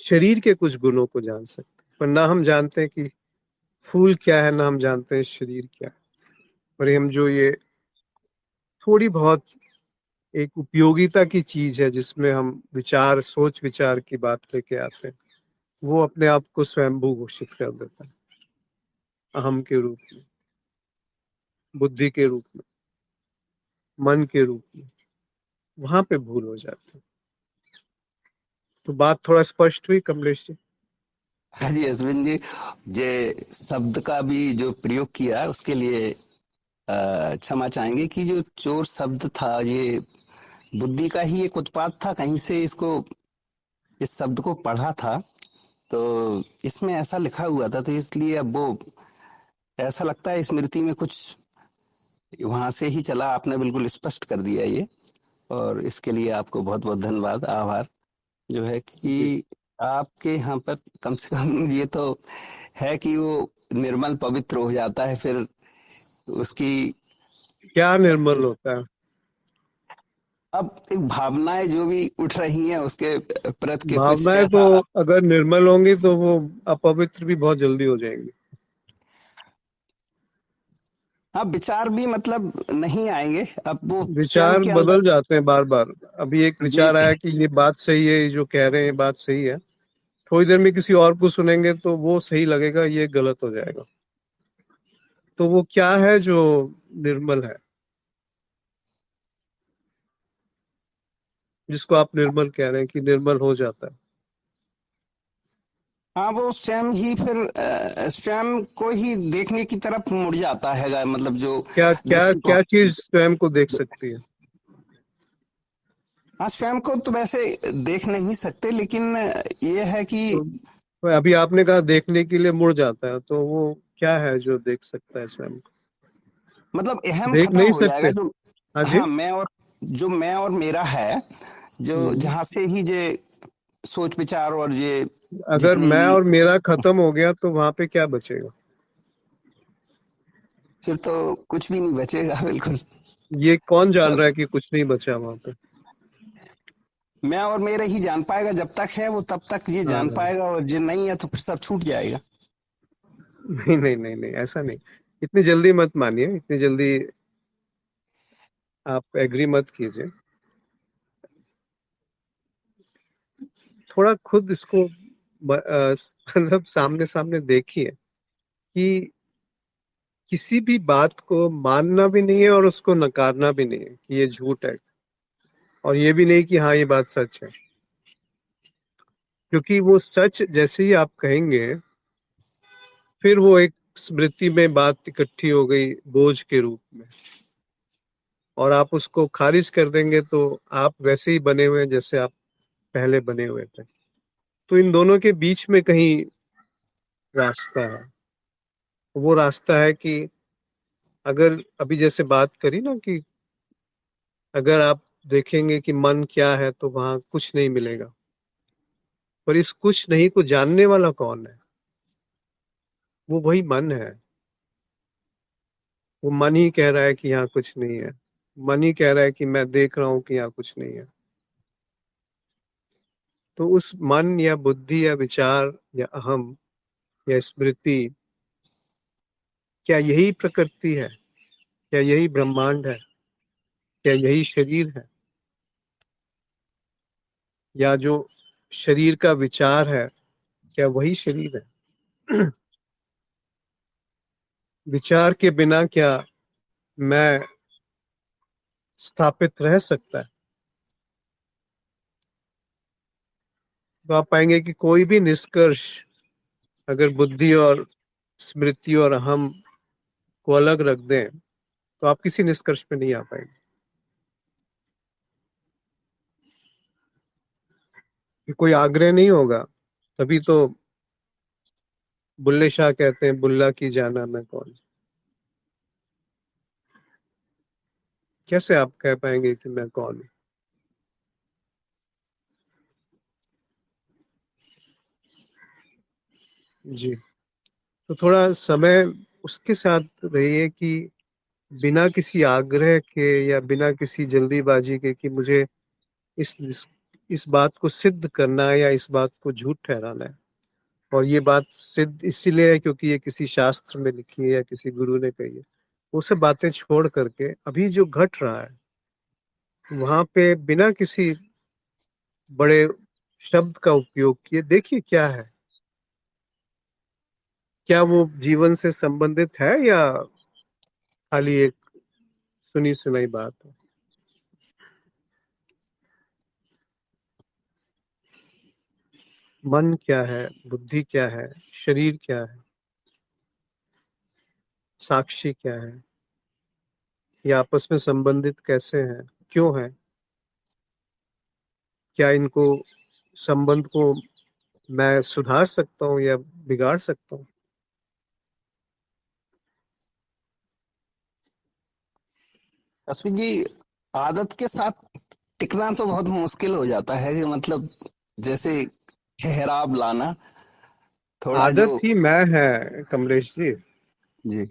शरीर के कुछ गुणों को जान सकते हैं, पर ना हम जानते हैं कि फूल क्या है, ना हम जानते हैं शरीर क्या है। पर हम जो ये थोड़ी बहुत एक उपयोगिता की चीज है जिसमें हम विचार, सोच विचार की बात लेके आते हैं, वो अपने आप को स्वयंभू घोषित कर देता है, अहम के रूप में, बुद्धि के रूप में, मन के रूप में। वहां पे भूल हो जाती है। तो बात थोड़ा स्पष्ट हुई कमलेश जी? हाँ जी अश्विन जी, ये शब्द का भी जो प्रयोग किया उसके लिए क्षमा चाहेंगे कि जो चोर शब्द था ये बुद्धि का ही एक उत्पाद था, कहीं से इसको इस शब्द को पढ़ा था तो इसमें ऐसा लिखा हुआ था, तो इसलिए अब वो ऐसा लगता है स्मृति में कुछ वहां से ही चला। आपने बिल्कुल स्पष्ट कर दिया ये, और इसके लिए आपको बहुत बहुत धन्यवाद, आभार जो है जी। कि आपके यहाँ पर कम से कम ये तो है कि वो निर्मल पवित्र हो जाता है फिर उसकी। क्या निर्मल होता है? अब एक भावनाएं जो भी उठ रही हैं उसके प्रति के कुछ भावनाएं तो ऐसा। अगर निर्मल होंगी तो वो अपवित्र भी बहुत जल्दी हो जाएंगी। हाँ, विचार भी मतलब नहीं आएंगे, अब वो स्वयं विचार के अंदर। बदल जाते हैं बार बार। अभी एक जी विचार आया कि ये बात सही है, ये जो कह रहे हैं ये बात सही है, थोड़ी देर में किसी और को सुनेंगे तो वो सही लगेगा, ये गलत हो जाएगा। तो वो क्या है जो निर्मल है, जिसको आप निर्मल कह रहे हैं कि निर्मल हो जाता है? हाँ, वो स्वयं ही फिर स्वयं को ही देखने की तरफ मुड़ जाता है, मतलब जो क्या क्या दृष्टिकोण। क्या चीज स्वयं को देख सकती है? हाँ, स्वयं को तो वैसे देख नहीं सकते, लेकिन ये है कि तो अभी आपने कहा देखने के लिए मुड़ जाता है, तो वो क्या है जो देख सकता है स्वयं को? मतलब अहम देख खत्म नहीं हो सकते? जाएगा जो। हाँ जी। हाँ, मैं और मेरा है, जो हम्म। जहां से ही ये सोच विचार और ये अगर जितनी मैं भी, और मेरा खत्म हो गया तो वहां पे क्या बचेगा? फिर तो कुछ भी नहीं बचेगा बिल्कुल। ये कौन जान सब रहा है कि कुछ नहीं बचा वहां पे? मैं और मेरा ही जान पाएगा, जब तक है वो तब तक ये जान हाँ। पाएगा, और जो नहीं है तो फिर सब छूट जाएगा। नहीं नहीं नहीं नहीं, ऐसा नहीं। इतनी जल्दी मत मानिए, इतनी जल्दी आप एग्री मत कीजिए। थोड़ा खुद इसको मतलब सामने सामने देखिए कि किसी भी बात को मानना भी नहीं है और उसको नकारना भी नहीं है कि ये झूठ है, और ये भी नहीं कि हाँ ये बात सच है। क्योंकि वो सच जैसे ही आप कहेंगे, फिर वो एक स्मृति में बात इकट्ठी हो गई बोझ के रूप में, और आप उसको खारिज कर देंगे तो आप वैसे ही बने हुए हैं जैसे आप पहले बने हुए थे। तो इन दोनों के बीच में कहीं रास्ता है। वो रास्ता है कि अगर अभी जैसे बात करी ना कि अगर आप देखेंगे कि मन क्या है तो वहां कुछ नहीं मिलेगा। पर इस कुछ नहीं को जानने वाला कौन है? वो वही मन है। वो मन ही कह रहा है कि यहाँ कुछ नहीं है। मन ही कह रहा है कि मैं देख रहा हूँ कि यहाँ कुछ नहीं है। तो उस मन या बुद्धि या विचार या अहम या स्मृति, क्या यही प्रकृति है? क्या यही ब्रह्मांड है? क्या यही शरीर है? या जो शरीर का विचार है, क्या वही शरीर है? विचार के बिना क्या मैं स्थापित रह सकता है? तो आप पाएंगे कि कोई भी निष्कर्ष अगर बुद्धि और स्मृति और अहम को अलग रख दें तो आप किसी निष्कर्ष पे नहीं आ पाएंगे। कि कोई आग्रह नहीं होगा। तभी तो बुल्ले शाह कहते हैं बुल्ला की जाना मैं कौन। कैसे आप कह पाएंगे कि मैं कौन हूं? जी। तो थोड़ा समय उसके साथ रहिए कि बिना किसी आग्रह के या बिना किसी जल्दीबाजी के कि मुझे इस बात को सिद्ध करना है या इस बात को झूठ ठहराना है। और ये बात सिद्ध इसीलिए है क्योंकि ये किसी शास्त्र में लिखी है या किसी गुरु ने कही है। वो सब बातें छोड़ करके अभी जो घट रहा है वहां पे बिना किसी बड़े शब्द का उपयोग किए देखिए क्या है। क्या वो जीवन से संबंधित है या खाली एक सुनी सुनाई बात है? मन क्या है? बुद्धि क्या है? शरीर क्या है? साक्षी क्या है? ये आपस में संबंधित कैसे हैं? क्यों है? क्या इनको संबंध को मैं सुधार सकता हूँ या बिगाड़ सकता हूँ? अश्विन जी, आदत के साथ टिकना तो बहुत मुश्किल हो जाता है, कि मतलब जैसे ठहराव लाना, थोड़ा जो। आदत ही मैं है कमलेश जी। जी।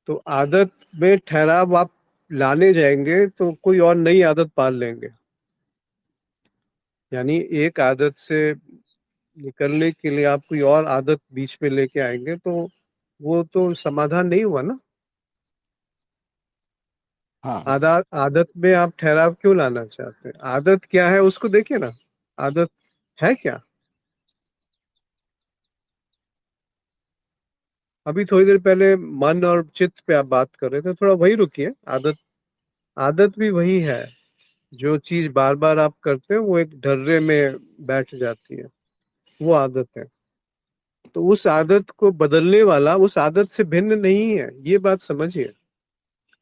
तो आदत में ठहराव आप लाने जाएंगे तो कोई और नई आदत पाल लेंगे। यानी एक आदत से निकलने के लिए आप कोई और आदत बीच में लेके आएंगे तो वो तो समाधान नहीं हुआ ना। हाँ, आदत में आप ठहराव क्यों लाना चाहते हैं? आदत क्या है उसको देखिए ना। आदत है क्या? अभी थोड़ी देर पहले मन और चित्त पे आप बात कर रहे थे, थोड़ा वही रुकिए। आदत आदत भी वही है। जो चीज बार बार आप करते हो वो एक ढर्रे में बैठ जाती है, वो आदत है। तो उस आदत को बदलने वाला उस आदत से भिन्न नहीं है, ये बात समझिए।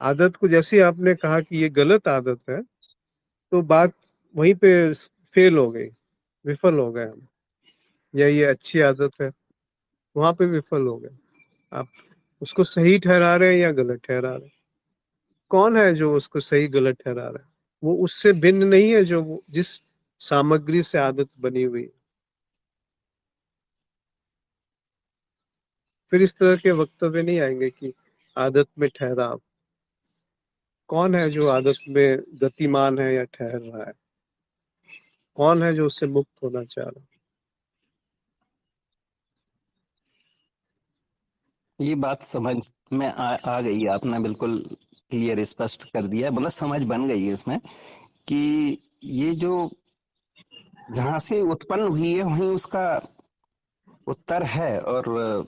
आदत को जैसे आपने कहा कि ये गलत आदत है, तो बात वहीं पे फेल हो गई, विफल हो गए हम। या ये अच्छी आदत है, वहां पे विफल हो गए। आप उसको सही ठहरा रहे हैं या गलत ठहरा रहे हैं? कौन है जो उसको सही गलत ठहरा रहा है? वो उससे भिन्न नहीं है जो जिस सामग्री से आदत बनी हुई है। फिर इस तरह के वक्तव्य नहीं आएंगे कि आदत में ठहराव। कौन है जो आदत में गतिमान है या ठहर रहा है? कौन है जो उससे मुक्त होना चाह रहा है? ये बात समझ में आ गई, आपने बिल्कुल क्लियर स्पष्ट कर दिया, मतलब समझ बन गई है इसमें कि ये जो जहां से उत्पन्न हुई है वहीं उसका उत्तर है। और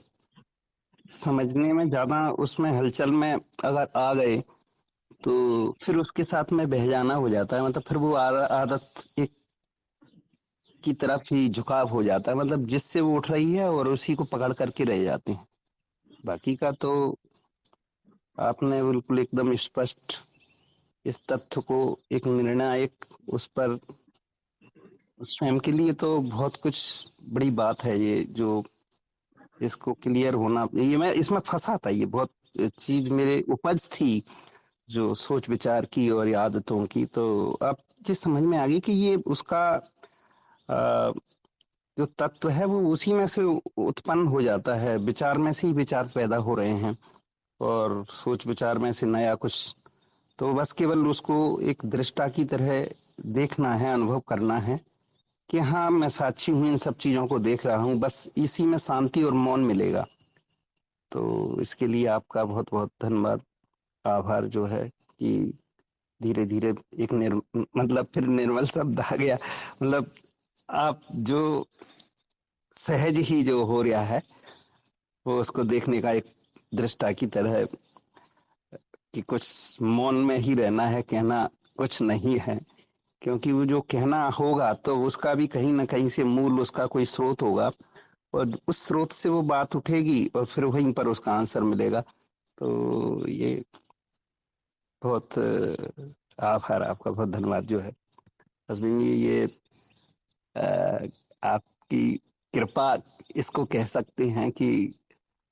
समझने में ज्यादा उसमें हलचल में अगर आ गए तो फिर उसके साथ में बह जाना हो जाता है, मतलब फिर वो आदत एक की तरफ ही झुकाव हो जाता है, मतलब जिससे वो उठ रही है और उसी को पकड़ करके रह जाते हैं। बाकी का तो आपने बिल्कुल एकदम स्पष्ट इस तथ्य को एक निर्णायक उस पर स्वयं के लिए तो बहुत कुछ बड़ी बात है ये, जो इसको क्लियर होना, ये मैं इसमें फंसा था, ये बहुत चीज मेरे उपज थी जो सोच विचार की और ये आदतों की। तो अब जिस समझ में आ गई कि ये उसका अ, जो तत्व है वो उसी में से उत्पन्न हो जाता है, विचार में से ही विचार पैदा हो रहे हैं और सोच विचार में से नया कुछ। तो बस केवल उसको एक दृष्टा की तरह देखना है, अनुभव करना है कि हाँ मैं साक्षी हूँ, इन सब चीजों को देख रहा हूँ, बस इसी में शांति और मौन मिलेगा। तो इसके लिए आपका बहुत बहुत धन्यवाद, आभार जो है कि धीरे धीरे एक मतलब फिर निर्मल शब्द आ गया, मतलब आप जो सहज ही जो हो रहा है वो उसको देखने का एक दृष्टा की तरह कि कुछ मौन में ही रहना है, कहना कुछ नहीं है। क्योंकि वो जो कहना होगा तो उसका भी कहीं ना कहीं से मूल उसका कोई स्रोत होगा और उस स्रोत से वो बात उठेगी और फिर वहीं पर उसका आंसर मिलेगा। तो ये बहुत आभार, आपका बहुत धन्यवाद जो है। हसबैंड ये अ, आपकी कृपा इसको कह सकते हैं कि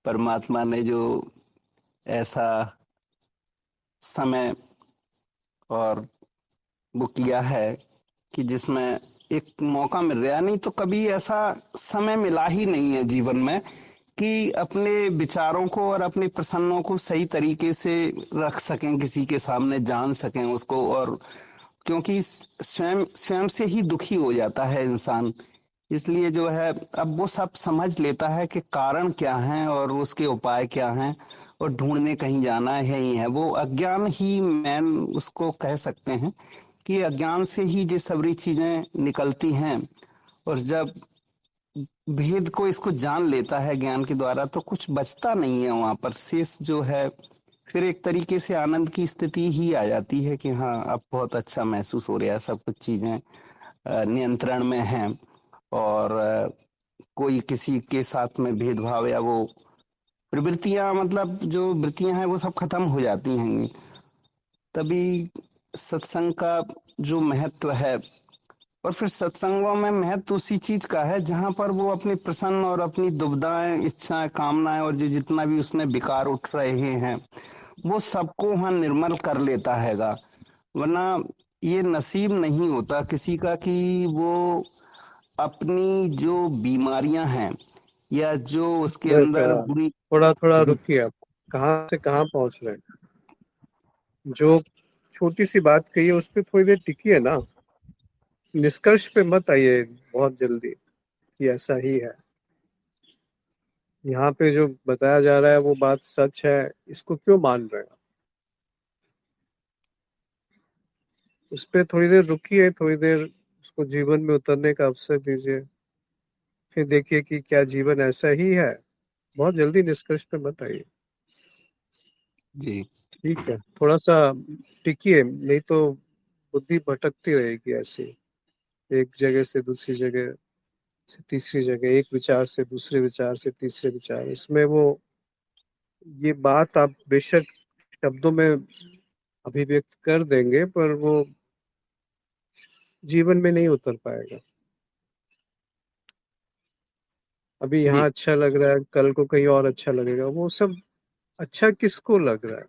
परमात्मा ने जो ऐसा समय और वो किया है कि जिसमें एक मौका मिल रहा है, नहीं तो कभी ऐसा समय मिला ही नहीं है जीवन में कि अपने विचारों को और अपने प्रसन्नों को सही तरीके से रख सकें, किसी के सामने जान सकें उसको। और क्योंकि स्वयं स्वयं से ही दुखी हो जाता है इंसान, इसलिए जो है अब वो सब समझ लेता है कि कारण क्या है और उसके उपाय क्या हैं और ढूंढने कहीं जाना है ही है। वो अज्ञान ही मैन उसको कह सकते हैं कि अज्ञान से ही ये सारी चीजें निकलती हैं। और जब भेद को इसको जान लेता है ज्ञान के द्वारा तो कुछ बचता नहीं है वहां पर, शेष जो है फिर एक तरीके से आनंद की स्थिति ही आ जाती है कि हाँ अब बहुत अच्छा महसूस हो रहा है, सब कुछ चीजें नियंत्रण में हैं। और कोई किसी के साथ में भेदभाव या वो प्रवृत्तियां, मतलब जो वृत्तियां हैं वो सब खत्म हो जाती हैं। तभी सत्संग का जो महत्व है, और फिर सत्संगों में महत्व उसी चीज का है जहां पर वो अपनी प्रसन्न और अपनी दुविधाएं, इच्छाएं, कामनाएं और जो जितना भी उसमें विकार उठ रहे हैं वो सबको वहां निर्मल कर लेता हैगा। वरना ये नसीब नहीं होता किसी का कि वो अपनी जो बीमारियां हैं या जो उसके अंदर बुरी। थोड़ा थोड़ा रुकिए, आप कहाँ से कहाँ पहुंच रहे हैं? जो छोटी सी बात कही है उस पर थोड़ी देर टिकिए ना। निष्कर्ष पे मत आइए बहुत जल्दी कि ऐसा ही है। यहाँ पे जो बताया जा रहा है वो बात सच है, इसको क्यों मान रहे हैं? उस पर थोड़ी देर रुकिए, थोड़ी देर उसको जीवन में उतरने का अवसर दीजिए। फिर देखिए कि क्या जीवन ऐसा ही है। बहुत जल्दी निष्कर्ष पे मत आइए। जी। ठीक है, थोड़ा सा टिकिए, नहीं तो बुद्धि भटकती रहेगी ऐसे एक जगह से दूसरी जगह। तीसरी जगह, एक विचार से दूसरे विचार से तीसरे विचार, इसमें वो ये बात आप बेशक शब्दों में अभिव्यक्त कर देंगे पर वो जीवन में नहीं उतर पाएगा। अभी यहाँ जी। अच्छा लग रहा है, कल को कहीं और अच्छा लगेगा, वो सब अच्छा किसको लग रहा है?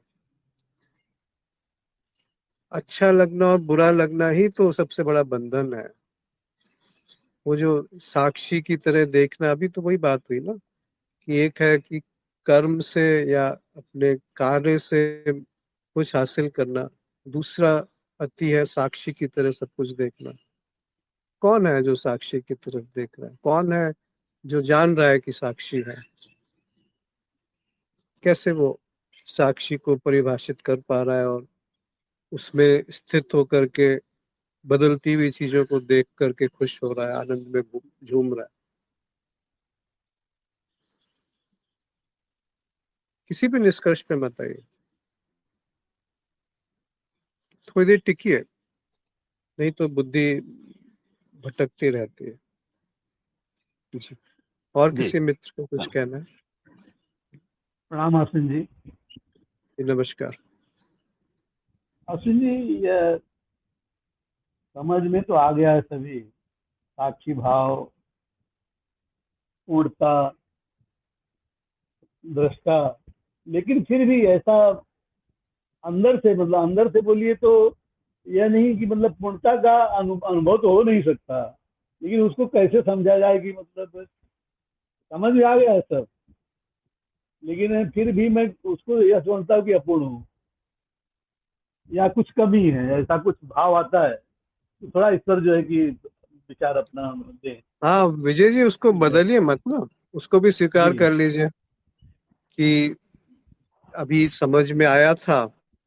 अच्छा लगना और बुरा लगना ही तो सबसे बड़ा बंधन है। वो जो साक्षी की तरह देखना, अभी तो वही बात हुई ना कि एक है कि कर्म से या अपने कार्य से कुछ हासिल करना, दूसरा अति है साक्षी की तरह सब कुछ देखना। कौन है जो साक्षी की तरफ देख रहा है? कौन है जो जान रहा है कि साक्षी है? कैसे वो साक्षी को परिभाषित कर पा रहा है और उसमें स्थित होकर के बदलती हुई चीजों को देख करके खुश हो रहा है, आनंद में झूम रहा है? किसी भी निष्कर्ष पे मत आइए, थोड़ी देर टिकिए, नहीं तो बुद्धि भटकती रहती है। जी। और जी। किसी मित्र को कुछ कहना है? प्रणाम अश्विन जी। जी, नमस्कार। अश्विन जी, ये समझ में तो आ गया है सभी, साक्षी भाव, पूर्णता, दृष्टा, लेकिन फिर भी ऐसा अंदर से, मतलब अंदर से बोलिए तो यह नहीं कि मतलब पूर्णता का अनुभव तो हो नहीं सकता, लेकिन उसको कैसे समझा जाए कि मतलब समझ में आ गया है सब, लेकिन फिर भी मैं उसको यह समझता हूँ कि अपूर्ण हूँ या कुछ कमी है, ऐसा कुछ भाव आता है तो थोड़ा इस पर जो है कि विचार अपना दें। हाँ विजय जी, उसको जय। बदलिए मत ना, उसको भी स्वीकार जी। कर लीजिए कि अभी समझ में आया था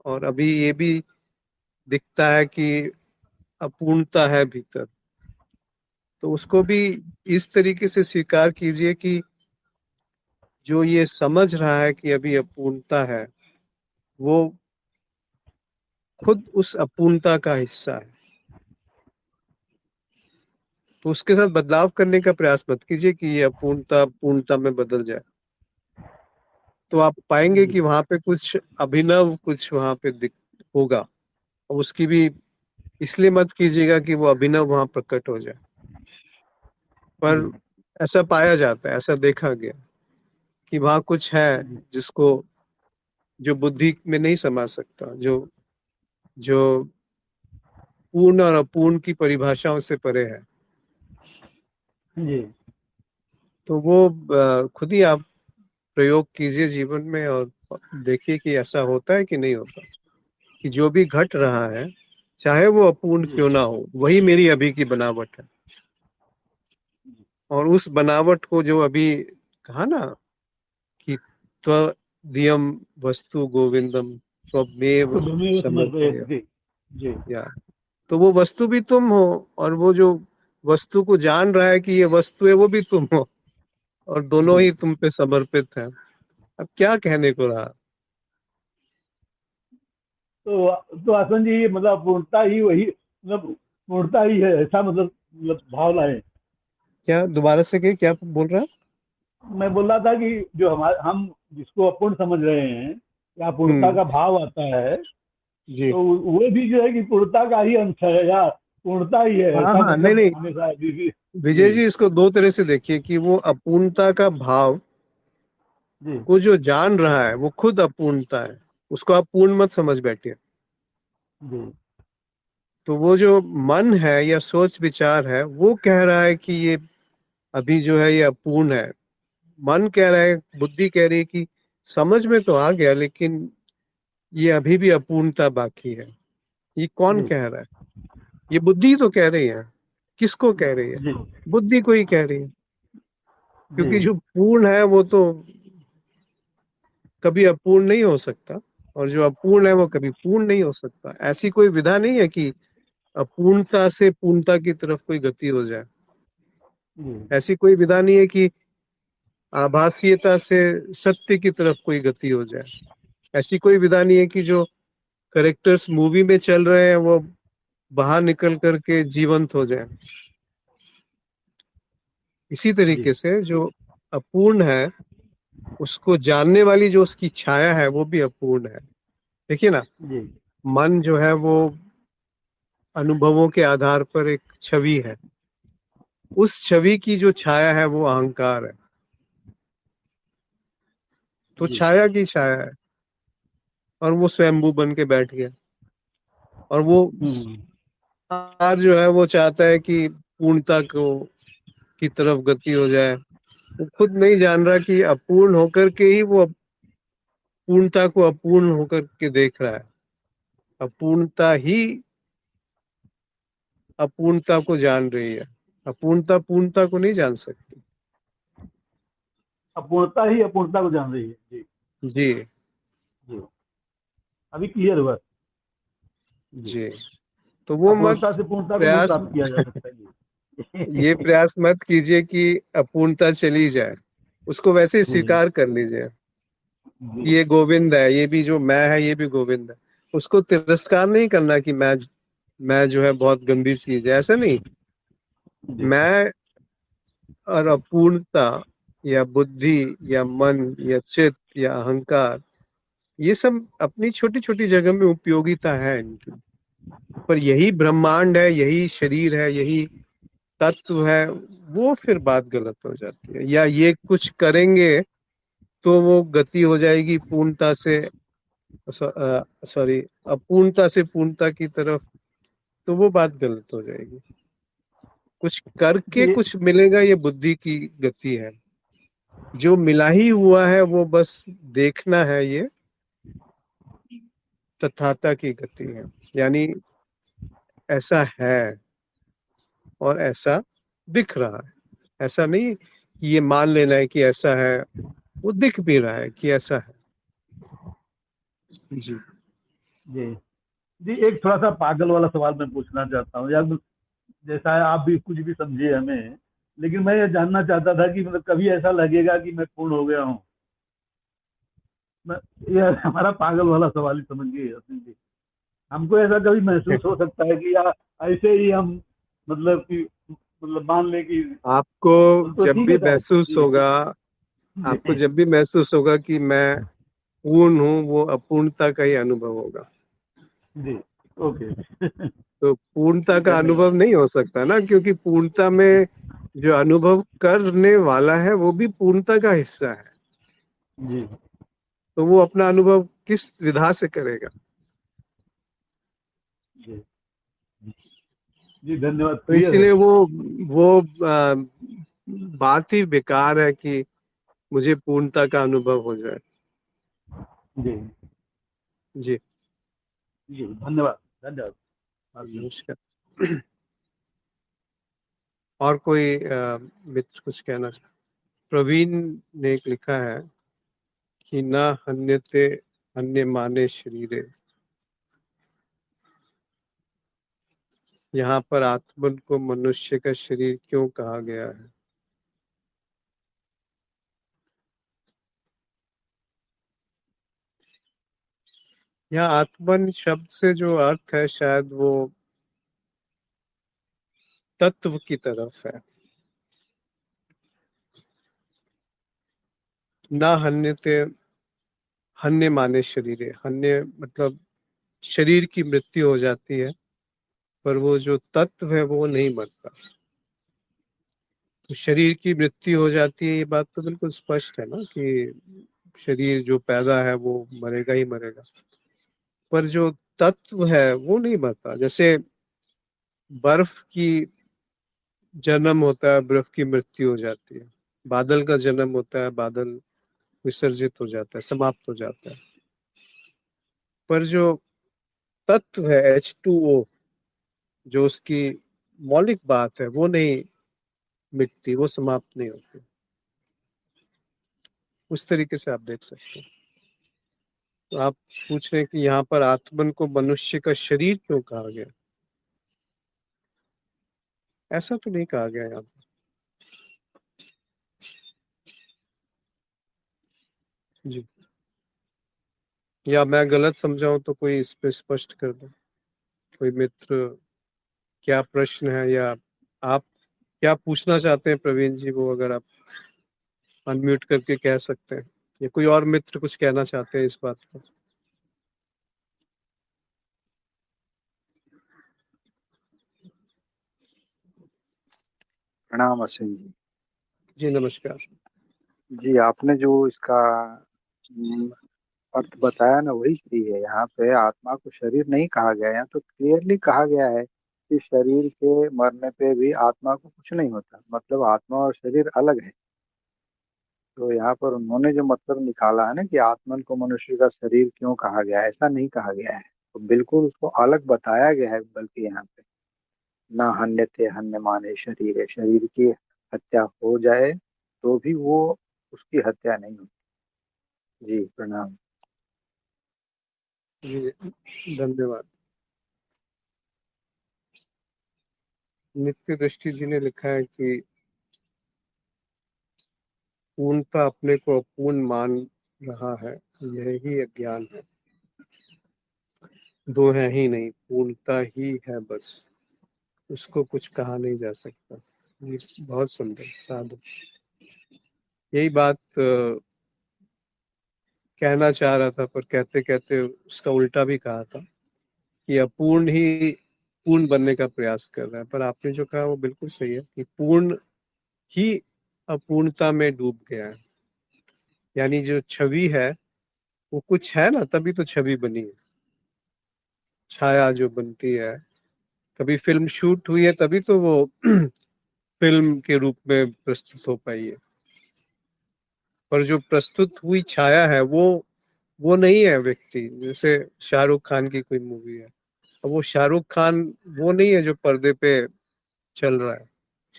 और अभी ये भी दिखता है कि अपूर्णता है भीतर। तो उसको भी इस तरीके से स्वीकार कीजिए कि जो ये समझ रहा है कि अभी अपूर्णता है, वो खुद उस अपूर्णता का हिस्सा है। तो उसके साथ बदलाव करने का प्रयास मत कीजिए कि ये अपूर्णता पूर्णता में बदल जाए। तो आप पाएंगे जी। कि वहां पे कुछ अभिनव कुछ वहां पे दिख होगा। और उसकी भी इसलिए मत कीजिएगा कि वो अभिनव वहां प्रकट हो जाए, जी। पर ऐसा पाया जाता है, ऐसा देखा गया कि वहां कुछ है जी। जिसको, जो बुद्धि में नहीं समा सकता, जो जो पूर्ण और अपूर्ण की परिभाषाओं से परे है। जी। तो वो खुद ही आप प्रयोग कीजिए जीवन में और देखिए कि ऐसा होता है कि नहीं होता, कि जो भी घट रहा है चाहे वो अपूर्ण जी। क्यों ना हो, वही मेरी अभी की बनावट है। और उस बनावट को जो अभी कहा ना कि त्वदीयम वस्तु गोविंदम तो त्वमेव भूमि में समझ गए। समर्पय, जी। जी। या तो वो वस्तु भी तुम हो, और वो जो वस्तु को जान रहा है कि ये वस्तु है वो भी तुम हो, और दोनों जी। ही तुम पे समर्पित है। अब क्या कहने को रहा? तो आसन जी, मतलब पूर्णता ही वही, मतलब पूर्णता ही है, ऐसा मतलब भाव लाए। क्या दोबारा से क्या क्या बोल रहा है? मैं बोल रहा था कि जो हमारे, हम जिसको अपूर्ण समझ रहे हैं या पूर्णता हम्म। का भाव आता है, जी। तो वो भी जो है कि पूर्णता का ही अंश है या पूर्णता ही है, हाँ ऐसा हाँ, नहीं मतलब नहीं, हमेशा अभी भी। विजय जी। जी इसको दो तरह से देखिए कि वो अपूर्णता का भाव जी। को जो जान रहा है वो खुद अपूर्णता है, उसको आप पूर्ण मत समझ बैठिए। जी। तो वो जो मन है या सोच विचार है वो कह रहा है कि ये अभी जो है ये अपूर्ण है। मन कह रहा है, बुद्धि कह रही है कि समझ में तो आ गया लेकिन ये अभी भी अपूर्णता बाकी है। ये कौन जी। कह रहा है? ये बुद्धि तो कह रही है। किसको कह रही है? जी। बुद्धि को ही कह रही है, जी। क्योंकि जो पूर्ण है वो तो कभी अपूर्ण नहीं हो सकता, और जो अपूर्ण है वो कभी पूर्ण नहीं हो सकता। ऐसी कोई विधा नहीं है कि अपूर्णता से पूर्णता की तरफ कोई गति हो जाए। जी। ऐसी कोई विधा नहीं है कि आभासीयता से सत्य की तरफ कोई गति हो जाए। ऐसी कोई विधा नहीं है कि जो करेक्टर्स मूवी में चल रहे हैं वो बाहर निकल करके जीवंत हो जाए। इसी तरीके से जो अपूर्ण है उसको जानने वाली जो उसकी छाया है वो भी अपूर्ण है। देखिए ना, जी मन जो है वो अनुभवों के आधार पर एक छवि है, उस छवि की जो छाया है वो अहंकार है। तो जी छाया की छाया है और वो स्वयंभू बन के बैठ गया, और वो हम्म अहंकार जो है वो चाहता है कि पूर्णता को की तरफ गति हो जाए। वो खुद नहीं जान रहा कि अपूर्ण होकर के ही वो पूर्णता को अपूर्ण होकर के देख रहा है। अपूर्णता ही अपूर्णता को जान रही है, अपूर्णता पूर्णता को नहीं जान सकती। अपूर्णता ही अपूर्णता को जान रही है। जी जी जी अभी क्लियर हुआ। जी जी। तो वो मत अपूर्णता से पूर्णता को नहीं प्रयास प्राप्त किया जा सकता। ये जी प्रयास मत कीजिए कि अपूर्णता चली जाए, उसको वैसे ही जी स्वीकार कर लीजिए जी कि ये गोविंद है, ये भी जो मैं है ये भी गोविंद है। उसको तिरस्कार नहीं करना कि मैं जो है बहुत गंभीर चीज है, ऐसा नहीं। जी मैं और अपूर्णता या बुद्धि या मन या चित्त या अहंकार, ये सब अपनी छोटी छोटी जगह में उपयोगिता है इनकी, पर यही ब्रह्मांड है, यही शरीर है, यही तत्व है, वो फिर बात गलत हो जाती है। या ये कुछ करेंगे तो वो गति हो जाएगी पूर्णता से, सॉरी, अपूर्णता से पूर्णता की तरफ, तो वो बात गलत हो जाएगी। कुछ करके ये कुछ मिलेगा, ये बुद्धि की गति है। जो मिला ही हुआ है वो बस देखना है, ये तथाता की गति है। यानी ऐसा है और ऐसा दिख रहा है, ऐसा नहीं कि ये मान लेना है कि ऐसा है, वो दिख भी रहा है कि ऐसा है। जी जी जी एक थोड़ा सा पागल वाला सवाल मैं पूछना चाहता हूँ यार। जैसा है आप भी कुछ भी समझिए हमें, लेकिन मैं ये जानना चाहता था कि मतलब कभी ऐसा लगेगा कि मैं पूर्ण हो गया हूँ। मैं ये हमारा पागल वाला सवाल ही समझिए असीम जी। हमको ऐसा कभी महसूस हो सकता है कि यार ऐसे ही हम मतलब कि मतलब मान ले कि आपको तो जब ठीक भी है सर। महसूस जी होगा, आपको जी जब भी महसूस होगा कि मैं पूर्ण हूँ, वो अपूर्णता का ही अनुभव होगा। जी ओके तो पूर्णता का धन्यवाद। अनुभव नहीं हो सकता ना, क्योंकि पूर्णता में जो अनुभव करने वाला है वो भी पूर्णता का हिस्सा है। जी तो वो अपना अनुभव किस विधा से करेगा? जी जी धन्यवाद तो क्लियर है। इसीलिए वो बात ही बेकार है कि मुझे पूर्णता का अनुभव हो जाए। जी जी जी धन्यवाद धन्यवाद। नमस्कार। और कोई मित्र कुछ कहना चाहे? प्रवीण ने एक लिखा है कि ना हन्यते अन्य माने शरीरे। यहाँ पर आत्मन को मनुष्य का शरीर क्यों कहा गया है? यहाँ आत्मन शब्द से जो अर्थ है शायद वो तत्व की तरफ है। ना हन्यते, हन्य माने शरीरे, हन्य मतलब शरीर की मृत्यु हो जाती है, पर वो जो तत्व है वो नहीं मरता। तो शरीर की मृत्यु हो जाती है, ये बात तो बिल्कुल स्पष्ट है ना कि शरीर जो पैदा है वो मरेगा ही मरेगा, पर जो तत्व है वो नहीं मरता। जैसे बर्फ की जन्म होता है, बर्फ की मृत्यु हो जाती है। बादल का जन्म होता है, बादल विसर्जित हो जाता है, समाप्त हो जाता है। पर जो तत्व है H2O, जो उसकी मौलिक बात है, वो नहीं मिटती, वो समाप्त नहीं होती। उस तरीके से आप देख सकते हैं। तो आप पूछ रहे हैं कि यहाँ पर आत्मन को मनुष्य का शरीर क्यों कहा गया? ऐसा तो नहीं कहा गया यहाँ पर। जी, या मैं गलत समझाऊं तो कोई इस पे स्पष्ट कर दे, कोई मित्र। क्या प्रश्न है, या आप क्या पूछना चाहते हैं प्रवीण जी, वो अगर आप अनम्यूट करके कह सकते हैं, या कोई और मित्र कुछ कहना चाहते हैं इस बात पर? प्रणाम अश्विन जी। जी नमस्कार। जी, आपने जो इसका हम्म, अर्थ बताया ना, वही सही है। यहाँ पे आत्मा को शरीर नहीं कहा गया है, यहाँ तो क्लियरली कहा गया है कि शरीर के मरने पे भी आत्मा को कुछ नहीं होता, मतलब आत्मा और शरीर अलग है। तो यहाँ पर उन्होंने जो मतलब निकाला है ना कि आत्मन को मनुष्य का शरीर क्यों कहा गया है, ऐसा नहीं कहा गया है। तो बिल्कुल उसको अलग बताया गया है, बल्कि यहाँ पे ना हन्यते हन्य माने शरीर है, शरीर की हत्या हो जाए तो भी वो उसकी हत्या नहीं होती। जी प्रणाम। जी धन्यवाद। नित्य दृष्टि जी ने लिखा है कि पूर्णता अपने को अपूर्ण मान रहा है, यही अज्ञान है। दो है ही नहीं, पूर्णता ही है बस, उसको कुछ कहा नहीं जा सकता। ये बहुत सुंदर साधु। यही बात कहना चाह रहा था, पर कहते कहते उसका उल्टा भी कहा था कि अपूर्ण ही पूर्ण बनने का प्रयास कर रहा है। पर आपने जो कहा वो बिल्कुल सही है कि पूर्ण ही अपूर्णता में डूब गया है। यानी जो छवि है वो कुछ है ना, तभी तो छवि बनी है। छाया जो बनती है, कभी फिल्म शूट हुई है तभी तो वो फिल्म के रूप में प्रस्तुत हो पाई है। पर जो प्रस्तुत हुई छाया है वो नहीं है व्यक्ति। जैसे शाहरुख खान की कोई मूवी है, अब वो शाहरुख खान वो नहीं है जो पर्दे पे चल रहा है,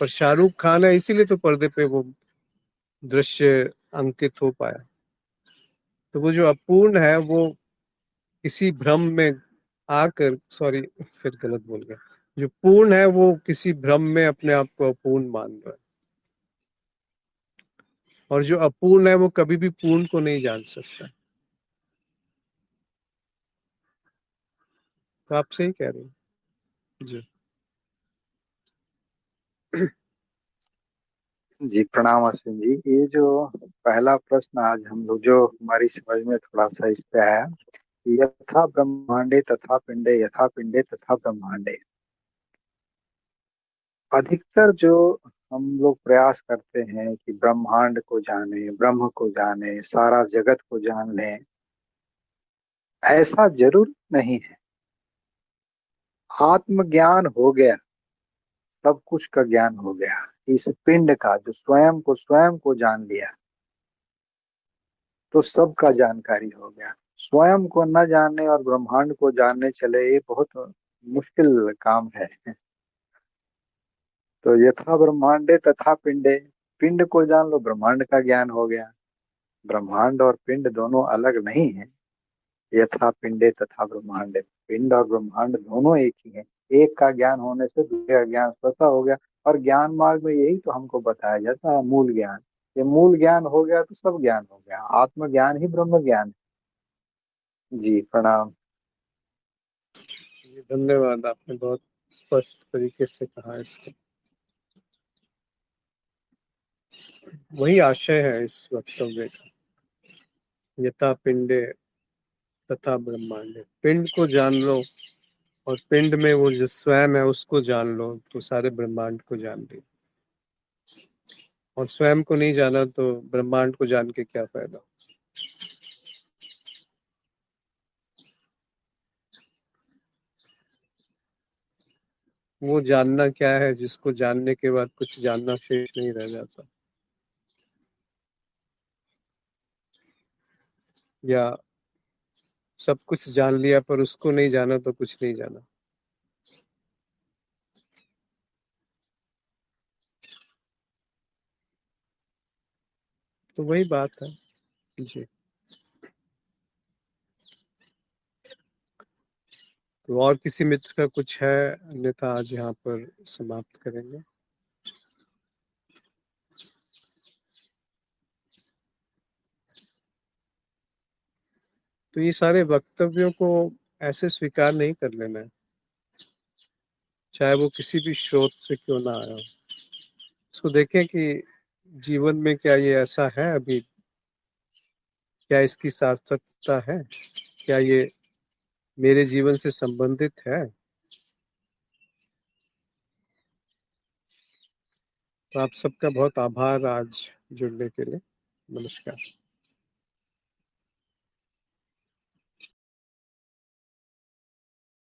पर शाहरुख खान है, इसीलिए तो पर्दे पे वो दृश्य अंकित हो पाया। तो वो जो अपूर्ण है वो किसी भ्रम में आकर, सॉरी फिर गलत बोल गया, जो पूर्ण है वो किसी भ्रम में अपने आप को अपूर्ण मान रहा है, और जो अपूर्ण है वो कभी भी पूर्ण को नहीं जान सकता। तो आप सही कह रहे हैं जी। जी प्रणाम अश्विन जी। ये जो पहला प्रश्न आज हम लोग जो हमारी समझ में थोड़ा सा इस पे आया, यथा ब्रह्मांडे तथा पिंडे, यथा पिंडे तथा ब्रह्मांडे। अधिकतर जो हम लोग प्रयास करते हैं कि ब्रह्मांड को जाने, ब्रह्म को जाने, सारा जगत को जान लें, ऐसा जरूर नहीं है। आत्मज्ञान हो गया, सब कुछ का ज्ञान हो गया। इस पिंड का जो स्वयं को जान लिया, तो सबका जानकारी हो गया। स्वयं को न जानने और ब्रह्मांड को जानने चले, ये बहुत मुश्किल काम है। तो यथा ब्रह्मांडे तथा पिंडे, पिंड को जान लो, ब्रह्मांड का ज्ञान हो गया। ब्रह्मांड और पिंड दोनों अलग नहीं है। यथा पिंडे तथा ब्रह्मांडे, पिंड और ब्रह्मांड दोनों एक ही है। एक का ज्ञान होने से दूसरे का ज्ञान स्वतः हो गया। और ज्ञान मार्ग में यही तो हमको बताया जाता है, मूल ज्ञान। ये मूल ज्ञान हो गया तो सब ज्ञान हो गया। आत्मज्ञान ही ब्रह्म ज्ञान है। जी प्रणाम। जी धन्यवाद, आपने बहुत स्पष्ट तरीके से कहा इसको। वही आशय है इस वक्तव्य का, यथा पिंडे तथा ब्रह्मांडे। पिंड को जान लो और पिंड में वो जो स्वयं है उसको जान लो, तो सारे ब्रह्मांड को जान लो। और स्वयं को नहीं जाना तो ब्रह्मांड को जान के क्या फायदा। वो जानना क्या है जिसको जानने के बाद कुछ जानना शेष नहीं रह जाता, या सब कुछ जान लिया पर उसको नहीं जाना तो कुछ नहीं जाना। तो वही बात है जी। तो और किसी मित्र का कुछ है, अन्यथा आज यहाँ पर समाप्त करेंगे। तो ये सारे वक्तव्यों को ऐसे स्वीकार नहीं कर लेना है, चाहे वो किसी भी स्रोत से क्यों ना आया हो। इसको देखें कि जीवन में क्या ये ऐसा है अभी, क्या इसकी सार्थकता है, क्या ये मेरे जीवन से संबंधित है। तो आप सबका बहुत आभार आज जुड़ने के लिए। नमस्कार।